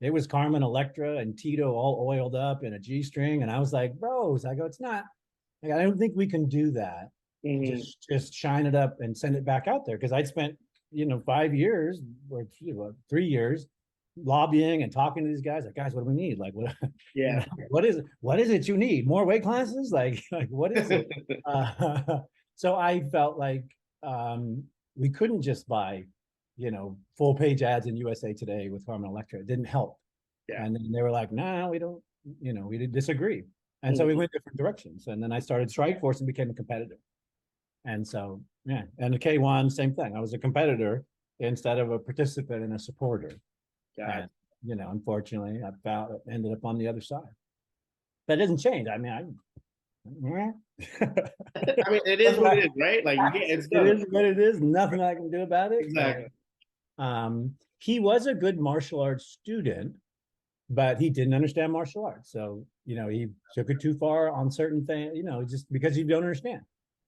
It was Carmen Electra and Tito all oiled up in a G-string. And I was like, bros, I go, it's not, I don't think we can do that. Mm-hmm. Just shine it up and send it back out there. Because I'd spent, 5 years or 3 years lobbying and talking to these guys. Like, guys, what do we need? Like, what? Yeah. What is it you need? More weight classes? Like what is it? So I felt like we couldn't just buy, full page ads in USA Today with Carmen Electra. It didn't help. Yeah. And then they were like, nah, we don't, we did disagree. And so we went different directions. And then I started Strikeforce and became a competitor. And so, yeah. And the K1, same thing. I was a competitor instead of a participant and a supporter. And, unfortunately, ended up on the other side. That doesn't change. I mean, it is what it is, right? Like, it is what it is. Nothing I can do about it. Exactly. He was a good martial arts student, but he didn't understand martial arts. So, he took it too far on certain things, just because you don't understand.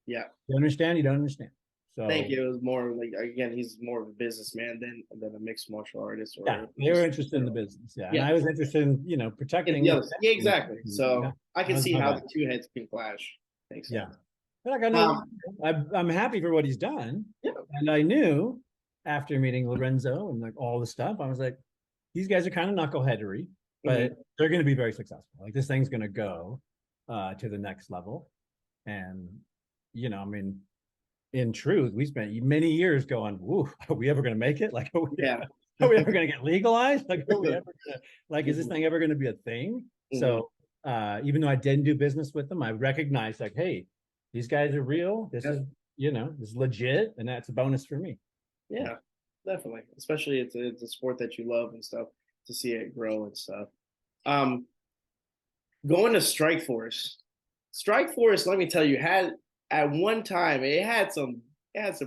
Yeah. You understand, you don't understand. So I think it was more like, again, he's more of a businessman than a mixed martial artist. They were interested in the business. Yeah. And I was interested in, protecting. Yeah, exactly. So I can see how the two heads can clash. Thanks. Yeah. But like I know, I'm happy for what he's done. Yeah. And I knew after meeting Lorenzo and like all the stuff, I was like, these guys are kind of knuckleheadery, but they're going to be very successful. Like this thing's going to go to the next level. And, I mean, in truth, we spent many years going, "Woo, are we ever going to make it? Like, are we ever going to get legalized? Like, are we ever gonna, like, is this thing ever going to be a thing?" Mm-hmm. So, even though I didn't do business with them, I recognized, like, hey, these guys are real. This is, this is legit, and that's a bonus for me. Yeah, definitely. Especially it's a sport that you love and stuff. To see it grow and stuff. Going to Strikeforce. Strikeforce, let me tell you, at one time it had some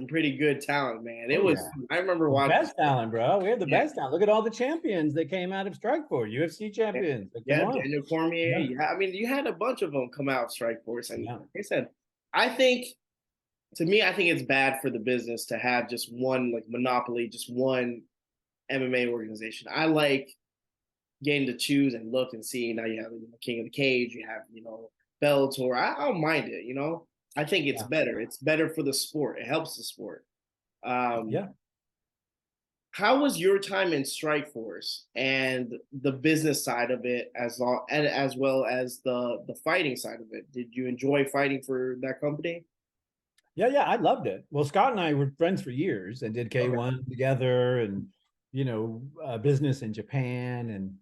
pretty good talent, man. It was I remember watching best talent, bro. We had the best talent. Look at all the champions that came out of Strikeforce, UFC champions. Daniel Cormier. Yeah. I mean, you had a bunch of them come out of Strikeforce. And like I said, I think it's bad for the business to have just one like monopoly, just one MMA organization. I like getting to choose and look and see. Now you have King of the Cage, you have Bellator. I don't mind it. I think it's better. It's better for the sport. It helps the sport. How how was your time in Strikeforce and the business side of it, as well as the fighting side of it? Did you enjoy fighting for that company? Yeah, I loved it. Well, Scott and I were friends for years and did Okay. K1 together, and business in Japan, and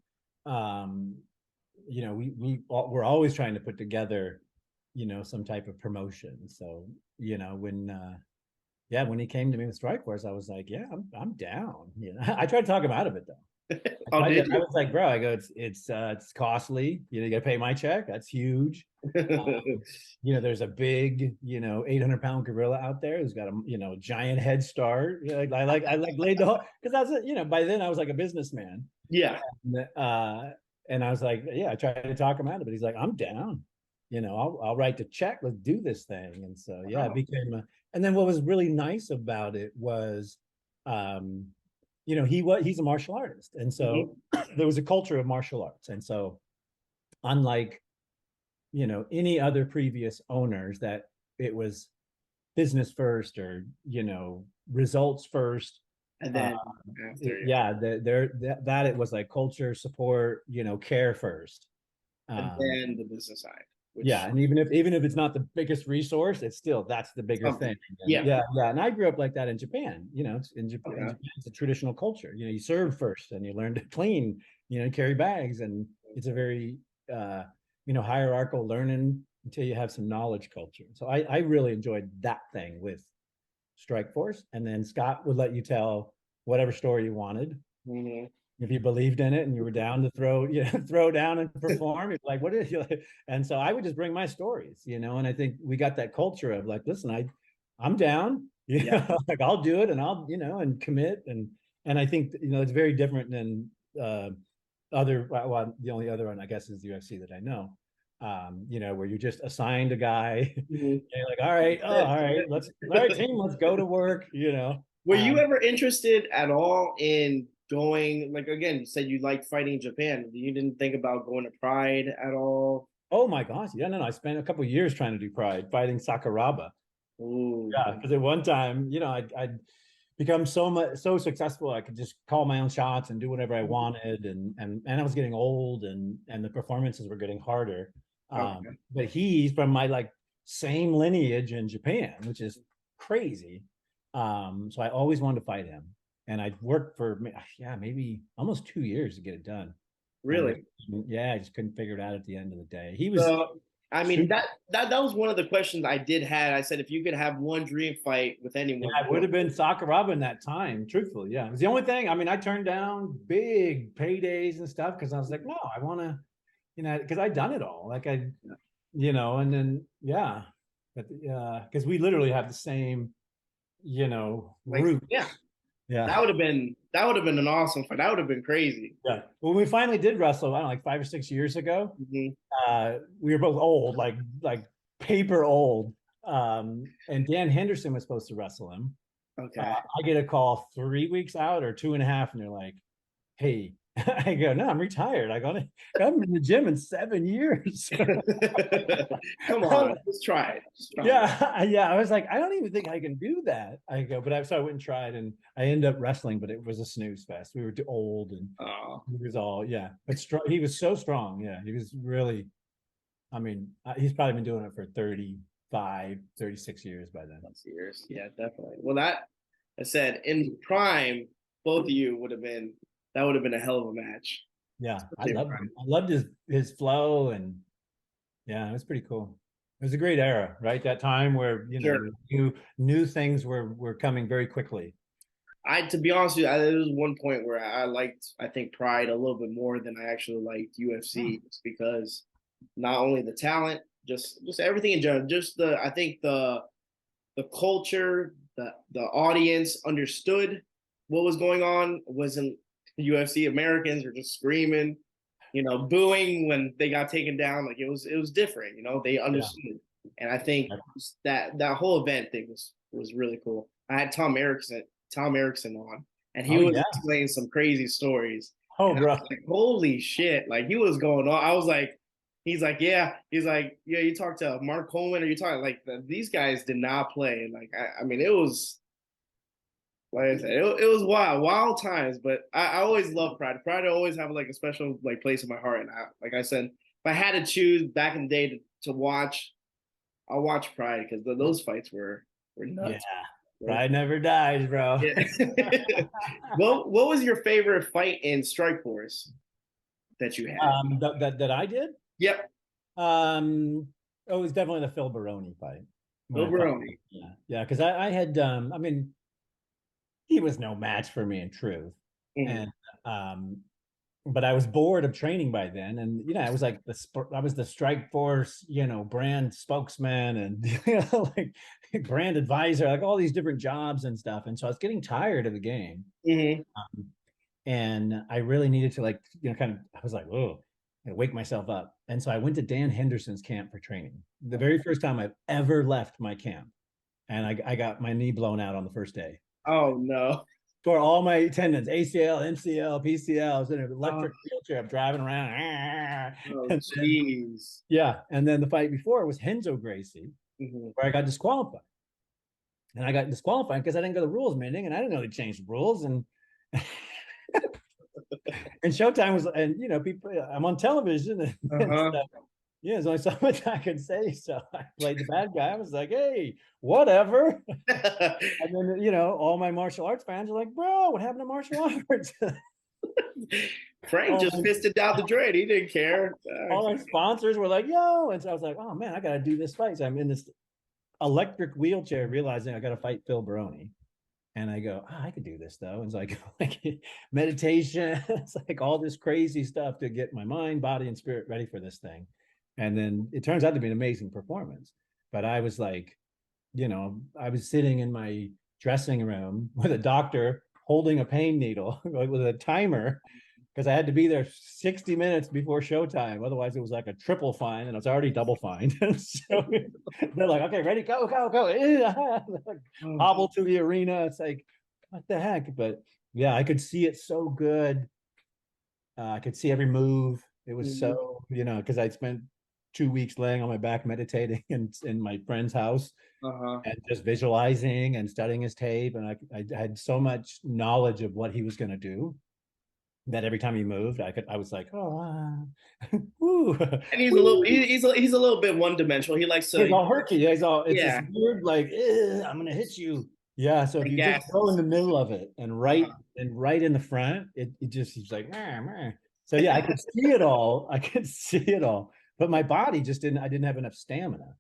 we're always trying to put together, some type of promotion. So, when he came to me with Strikeforce, I was like, yeah, I'm down. I tried to talk him out of it though. Oh, did I you? was like, bro, I go, it's costly. You got to pay my check. That's huge. There's a big, 800-pound gorilla out there who's got a, giant head start. I like laid the whole, because that's, by then I was like a businessman. Yeah. And I was like, yeah, I tried to talk him out of it. He's like, I'm down. I'll write the check. Let's do this thing. And so, yeah, it Wow. became and then what was really nice about it was, um, he's a martial artist. And so Mhm. there was a culture of martial arts. And so unlike, any other previous owners, that it was business first, or, results first. And Uh, then after, yeah. yeah, that it was like culture, support, care first. And Um, then the business side, yeah, which and even if it's not the biggest resource, it's still that's the bigger thing. something. And Yeah. yeah, and I grew up like that in Japan. In Okay. Japan, it's a traditional culture. You serve first, and you learn to clean. Carry bags, and it's a very hierarchical learning until you have some knowledge culture. So I really enjoyed that thing with Strikeforce, and then Scott would let you tell whatever story you wanted. Mhm. If you believed in it and you were down to throw, throw down and perform, you're like, what is you like? And so I would just bring my stories, and I think we got that culture of like, listen, I'm down, Yeah. like I'll do it, and I'll, and commit. And I think, it's very different than the only other one I guess is the UFC that I know. Where you just assigned a guy, Mhm. you're like, all right, all right, team, let's go to work. Were you ever interested at all in going, like, again, you said you liked fighting in Japan. You didn't think about going to Pride at all? Oh my gosh. Yeah, no. I spent a couple of years trying to do Pride, fighting Sakuraba. Ooh. Yeah, because at one time, I'd become so successful, I could just call my own shots and do whatever I wanted, and I was getting old, and the performances were getting harder. Okay. But he's from my like same lineage in Japan, which is crazy. So I always wanted to fight him, and I'd worked for maybe almost 2 years to get it done. And Really? I just couldn't figure it out at the end of the day. He was So, I mean, super. that was one of the questions I did have. I said, if you could have one dream fight with Yeah, anyone, it would have been Sakuraba in that time, truthfully. Yeah. It was the only thing. I mean, I turned down big paydays and stuff because I was like, no, I want to, because I'd done it all. Like and then, yeah. But because we literally have the same, like, roots. yeah, Yeah. that would have been an awesome fight. That would have been crazy. Yeah. When we finally did wrestle, I don't know, like 5 or 6 years ago, Mhm. we were both old, like paper old. And Dan Henderson was supposed to wrestle him. Okay. I get a call 3 weeks out or 2.5, and they're like, "Hey," I go, "No, I'm retired. I'm in the gym in 7 years." Come on, let's try it. Let's try it. Yeah. I was like, I don't even think I can do that. I go, so I went and tried, and I ended up wrestling, but it was a snooze fest. We were too old, and Oh, he was all but he was so strong. Yeah, he was really. I mean, he's probably been doing it for 35, 36 years by then. plus years. Yeah, definitely. Well, that I said in prime, both of you that would have been a hell of a match. Yeah, I Especially in loved prime. him. I loved his flow, and yeah, it was pretty cool. It was a great era, right? That time where Sure. new things were coming very quickly. To be honest with you, there was one point where I liked, I think, Pride a little bit more than I actually liked Oh, UFC, just because not only the talent, just everything in general, just I think the culture, the audience understood what was going on. It wasn't UFC Americans were just screaming, booing when they got taken down. Like it was different. They yeah. understood, and I think that whole event thing was really cool. I had Tom Erickson on, and he Oh was yeah. explaining some crazy stories, Oh and I was bro. like, holy shit! Like he was going on. I was like. He's like, yeah. He's like, yeah. You talk to Mark Coleman, or you talk like these guys did not play. And like, I mean, it was like I said, it was wild times. But I always love Pride. Pride always have like a special like place in my heart. And like I said, if I had to choose back in the day to watch, I'll watch Pride because those fights were Yeah, nuts. pride never dies, bro. Yeah. What was your favorite fight in Strikeforce that you had? That I did. Yep, It was definitely the Phil Baroni fight. When Bill I fought, Baroni. yeah, because I had I mean, he was no match for me in truth, Mhm. and but I was bored of training by then, and I was like I was the Strike Force, brand spokesman, and like brand advisor, like all these different jobs and stuff, and so I was getting tired of the game, Mhm. and I really needed to like kind of I was like, oh, wake myself up, and so I went to Dan Henderson's camp for training, the very first time I've ever left my camp, and I got my knee blown out on the first day. Oh no. For all my tendons, ACL, MCL, PCL. I was in an Oh, electric wheelchair. I'm driving around. oh And then, jeez. yeah. And then the fight before was Henzo Gracie, Mhm. where I got disqualified. And I got disqualified because I didn't go to the rules meeting and I didn't know they changed the rules. And and Showtime was, and people, I'm on television and Uh-huh. stuff. Yeah, there's only so much I could say. So I played the bad guy. I was like, hey, whatever. And then, all my martial arts fans are like, bro, what happened to martial arts? Frank all just my fisted out the drain. He didn't care. all my sponsors were like, yo. And so I was like, oh man, I gotta do this fight. So I'm in this electric wheelchair, realizing I gotta fight Phil Baroni. And I go, I could do this though. And so I go like meditation, it's like all this crazy stuff to get my mind, body, and spirit ready for this thing. And then it turns out to be an amazing performance. But I was like, I was sitting in my dressing room with a doctor holding a pain needle with a timer because I had to be there 60 minutes before showtime. Otherwise, it was like a triple fine, and I was already double fined. So they're like, okay, ready, go, go, go. Like, Oh, hobble to the arena. It's like, what the heck? But yeah, I could see it so good. I could see every move. It was mhm. so, because I spent 2 weeks laying on my back meditating in my friend's house Uh-huh. and just visualizing and studying his tape. And I had so much knowledge of what he was going to do that every time he moved, I was like, oh, woo, And he's a little woo. he's a little bit one dimensional. He likes He's to all herky. It's this yeah, weird, like, I'm going to hit you. Yeah. So if and you just go in gases. the middle of it and Uh-huh. right in the front, it just, he's like, meh, meh. So yeah, I could see it all. I could see it all, but my body just I didn't have enough stamina.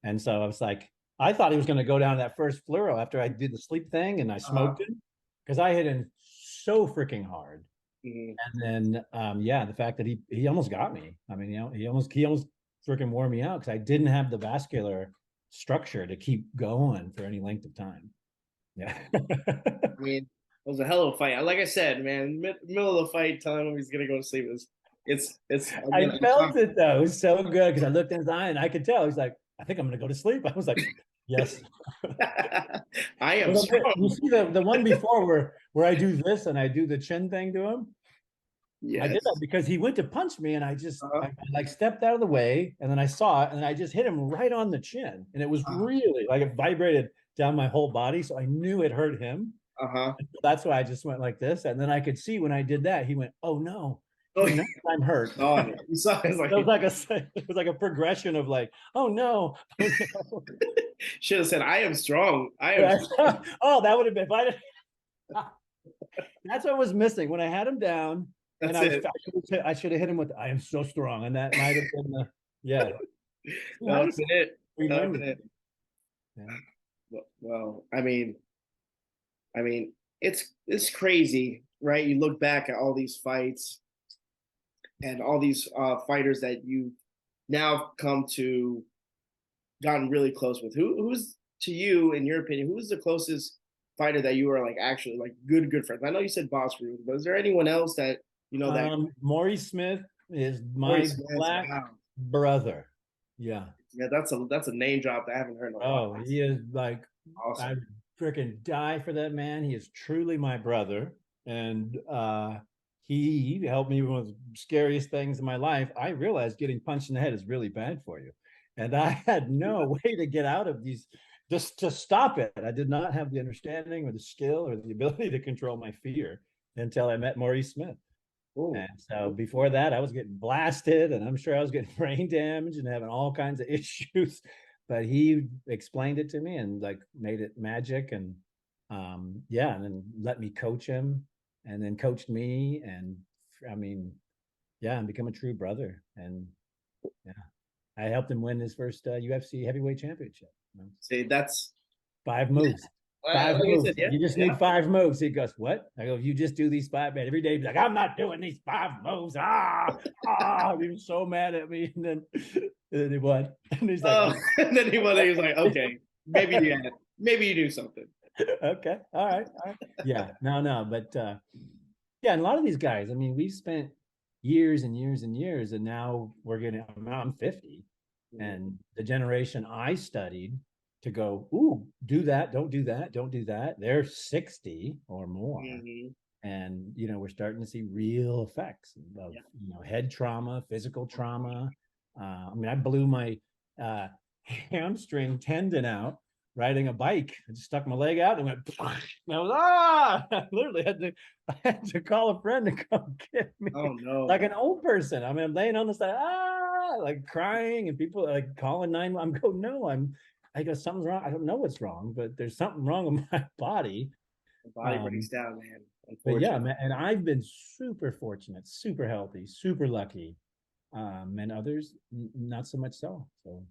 And so I was like, I thought he was going to go down that first fluoro after I did the sleep thing and I Uh-huh. smoked him because I hit him so freaking hard. Mhm. And then, yeah, the fact that he almost got me. I mean, he almost freaking wore me out because I didn't have the vascular structure to keep going for any length of time. Yeah. I mean, it was a hell of a fight. Like I said, man, middle of the fight, telling him he's gonna go to sleep is it's I again. felt it though. It was so good because I looked in his eye and I could tell. He's like, I think I'm gonna go to sleep. I was like, yes. I am Well, you strong. see the one before where I do this and I do the chin thing to him. I did that Yes. because he went to punch me and Uh-huh. I like stepped out of the way and then I saw it and I just hit him right on the chin and it was Uh-huh. really like it vibrated down my whole body, so I knew it hurt him. Uh-huh. That's why I just went like this, and then I could see when I did that he went, oh no, Oh, he you knows I'm hurt. saw it. You saw it. It's like It was like it was like a progression of like, oh no, oh no. should have said, "I am strong. I am." Yeah. Oh, that would have been if I didn't. That's what was missing when I had him down, and That's it. I should have hit him with I am so strong, and that might have been the yeah. That would have been it. That would have Remember. been it. Yeah. Well, I mean, it's crazy, right? You look back at all these fights and all these fighters that you now come to gotten really close with. Who's to you, in your opinion, who's the closest fighter that you were like actually like good friends? I know you said Boss Rude, but is there anyone else that that Maury Smith is Corey my Smith? black Wow, brother. Yeah. yeah, that's a name drop that I haven't heard in a while. Oh, he is like, I Awesome. freaking die for that man. He is truly my brother. And he helped me with one of the scariest things in my life. I realized getting punched in the head is really bad for you. And I had no way to get out of these, just to stop it. I did not have the understanding or the skill or the ability to control my fear until I met Maurice Smith. Oh, And so before that, I was getting blasted, and I'm sure I was getting brain damage and having all kinds of issues. But he explained it to me and like made it magic, and yeah, and then let me coach him, and then coached me, and I mean, yeah, and become a true brother. And yeah, I helped him win his first UFC Heavyweight Championship. see, that's 5 moves. Five like I moves. said, yeah, You just need 5 moves. He goes, what? I go, if you just do these 5, man, every day, he's like, I'm not doing these 5 moves. He was so mad at me. And then he won. And he's like, and then he was like, okay, maybe you do something. okay, all right. Yeah, no, but yeah, and a lot of these guys, I mean, we've spent years and years and years, and now I'm 50, and the generation I studied to go, ooh, do that, don't do that, don't do that. They're 60 or more. Mm-hmm. And we're starting to see real effects of head trauma, physical trauma. I mean, I blew my hamstring tendon out riding a bike. I just stuck my leg out and went, and I was I literally had to call a friend to come get me. Oh no. Like an old person. I mean, I'm laying on the side, like crying, and people like calling 911. I'm going, no, I go, something's wrong. I don't know what's wrong, but there's something wrong with my body. The body breaks down, man. But yeah, man, and I've been super fortunate, super healthy, super lucky, and others not so much so. So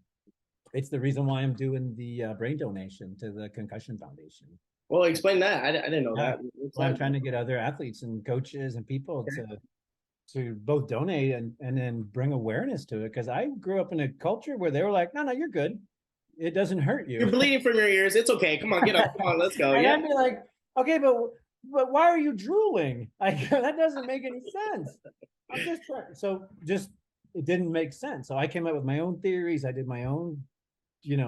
it's the reason why I'm doing the brain donation to the Concussion Foundation. Well, explain that. I didn't know that. Well, I'm trying to get other athletes and coaches and people to both donate and then bring awareness to it, because I grew up in a culture where they were like, no, you're good. It doesn't hurt you. You're bleeding from your ears. It's okay. Come on, get up. Come on, let's go. And I'd be like, okay, but why are you drooling? Like, that doesn't make any sense. I'm just trying. So it didn't make sense. So I came up with my own theories. I did my own,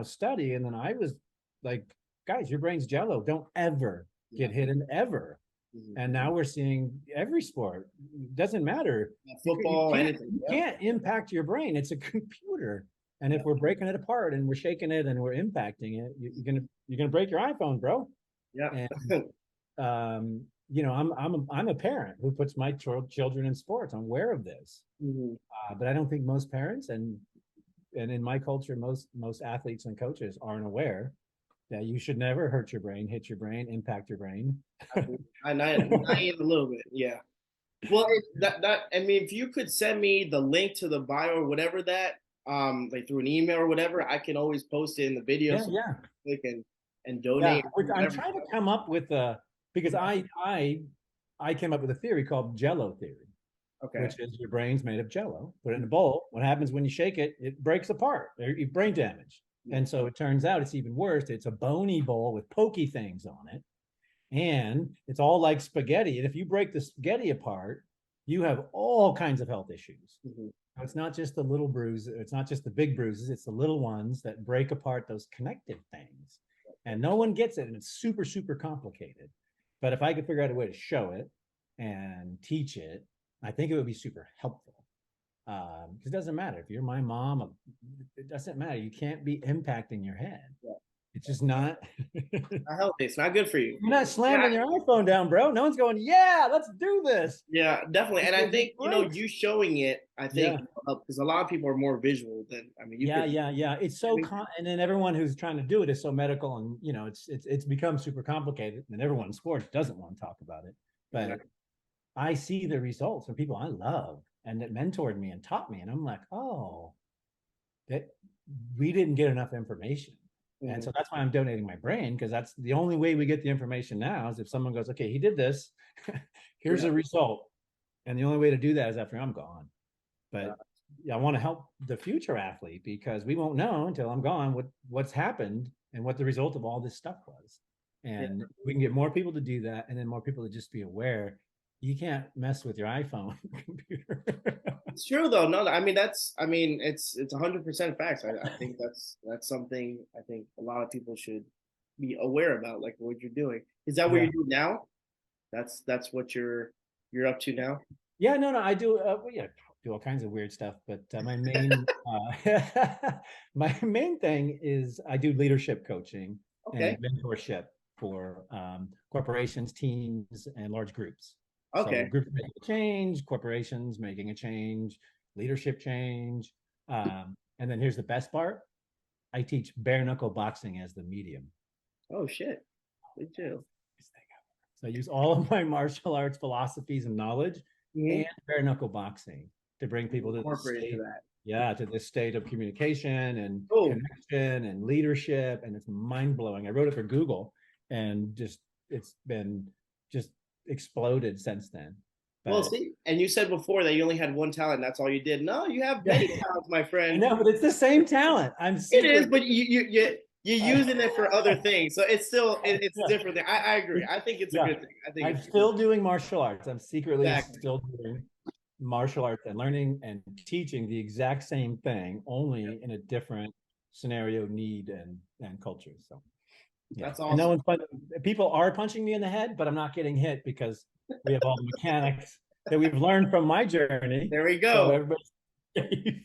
study. And then I was like, guys, your brain's jello. Don't ever get hidden ever. Mm-hmm. And now we're seeing every sport. It doesn't matter. Football, anything. You can't impact your brain. It's a computer. And if we're breaking it apart and we're shaking it and we're impacting it, you're gonna break your iPhone, bro. Yeah. And I'm a parent who puts my children in sports. I'm aware of this, but I don't think most parents and in my culture, most athletes and coaches aren't aware that you should never hit your brain, impact your brain. I a little bit, yeah. Well, I mean, if you could send me the link to the bio or whatever that. Like through an email or whatever, I can always post it in the video. Yeah. Click and donate. Yeah, I'm trying to come up with because I came up with a theory called Jello theory. Okay. Which is your brain's made of Jello. Put it in a bowl. What happens when you shake it? It breaks apart. You brain damage. And so it turns out it's even worse. It's a bony bowl with pokey things on it. And it's all like spaghetti. And if you break the spaghetti apart, you have all kinds of health issues. It's not just the little bruises. It's not just the big bruises. It's the little ones that break apart those connective things. And no one gets it. And it's super, super complicated. But if I could figure out a way to show it and teach it, I think it would be super helpful. Because it doesn't matter. If you're my mom, it doesn't matter. You can't be impacting your head. Yeah. It's just not healthy. It's not good for you. You're not slamming your iPhone down, bro. No one's going, yeah, let's do this. Yeah, definitely. And I think, you showing it, I think, because a lot of people are more visual than, I mean, yeah. It's so, and then everyone who's trying to do it is so medical, and, it's become super complicated, and everyone in sports doesn't want to talk about it. But I see the results from people I love and that mentored me and taught me. And I'm like, oh, that we didn't get enough information. And so that's why I'm donating my brain, because that's the only way we get the information now is if someone goes, okay, he did this, here's a result. And the only way to do that is after I'm gone. But I want to help the future athlete, because we won't know until I'm gone what's happened and what the result of all this stuff was. And we can get more people to do that, and then more people to just be aware. You can't mess with your iPhone computer. It's true though. No, I mean it's 100% facts. I think that's something I think a lot of people should be aware about, like what you're doing. Is that what you're doing now? That's what you're you're up to now? Yeah, no, I do. Well, yeah, do all kinds of weird stuff, but my main my main thing is I do leadership coaching and Okay. mentorship for corporations, teams, and large groups. So Okay. groups making a change, corporations making a change, leadership change, and then here's the best part: I teach bare knuckle boxing as the medium. Oh shit. Me too. So I use all of my martial arts philosophies and knowledge and Mhm. bare knuckle boxing to bring people to this Incorporate into state, that. yeah, to this state of communication and Oh, connection and leadership. And it's mind blowing. I wrote it for Google and just it's been just exploded since then. well, But see, and you said before that you only had one talent. That's all you did. No, you have yeah, many talents, my I friend. know, but it's the same talent. I'm It is, secretly but you're using it for other things, so it's still it's yeah, different. I agree. I think it's a yeah. good thing. I think I'm it's a good still doing martial arts. I'm secretly exactly. still doing martial arts and learning and teaching the exact same thing, only in a different scenario, need, and culture. So yeah, That's and no awesome. one's people are punching me in the head, but I'm not getting hit because we have all the mechanics that we've learned from my journey. There we So go. everybody's safe.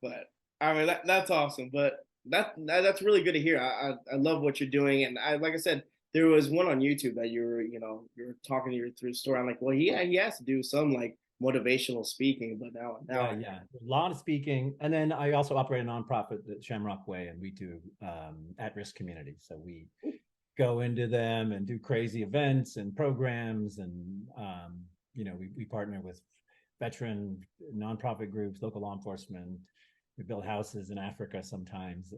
But I mean that's awesome. But that's really good to hear. I love what you're doing, and I like I said, there was one on YouTube that you're talking to your through the story. I'm like, well, he has to do some like motivational speaking, but now Yeah, yeah. A lot of speaking. And then I also operate a nonprofit, the Shamrock Way, and we do at-risk communities. So we go into them and do crazy events and programs. And, we partner with veteran nonprofit groups, local law enforcement. We build houses in Africa sometimes.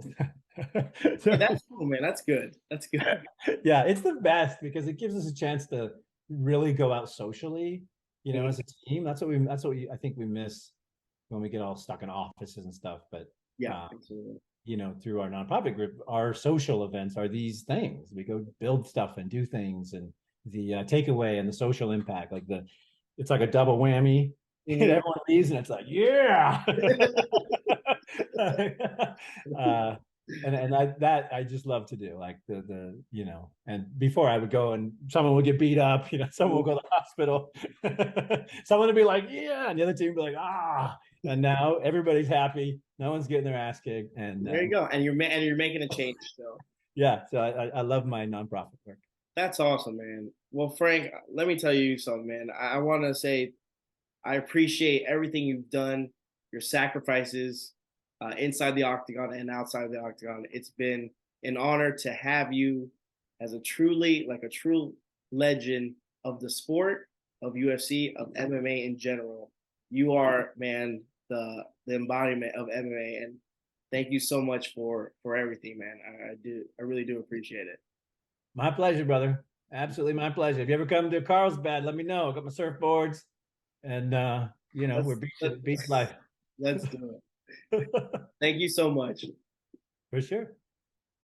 hey, So, that's cool, man. That's good. That's good. yeah, it's the best because it gives us a chance to really go out socially, Mhm. as a team. I think we miss when we get all stuck in offices and stuff. But Yeah, uh, absolutely. through our nonprofit group, our social events are these things. We go build stuff and do things, and the takeaway and the social impact, it's like a double whammy. And Mhm. everyone leaves, and it's like, yeah. uh, and I just love to do like and before I would go and someone would get beat up, someone would go to the hospital, someone would be like, yeah, and the other team would be like, ah, and now everybody's happy, no one's getting their ass kicked, and There you go, and you're making a change still. yeah, so I love my nonprofit work. That's awesome, man. Well, Frank, let me tell you something, man. I want to say I appreciate everything you've done, your sacrifices inside the octagon and outside the octagon. It's been an honor to have you as a true legend of the sport, of UFC, of MMA in general. You are, man, the embodiment of MMA, and thank you so much for everything, man. I really do appreciate it. My pleasure, brother. Absolutely my pleasure. If you ever come to Carlsbad, let me know. I got my surfboards, and we're Let's beach life. let's do it. Thank you so much. For sure.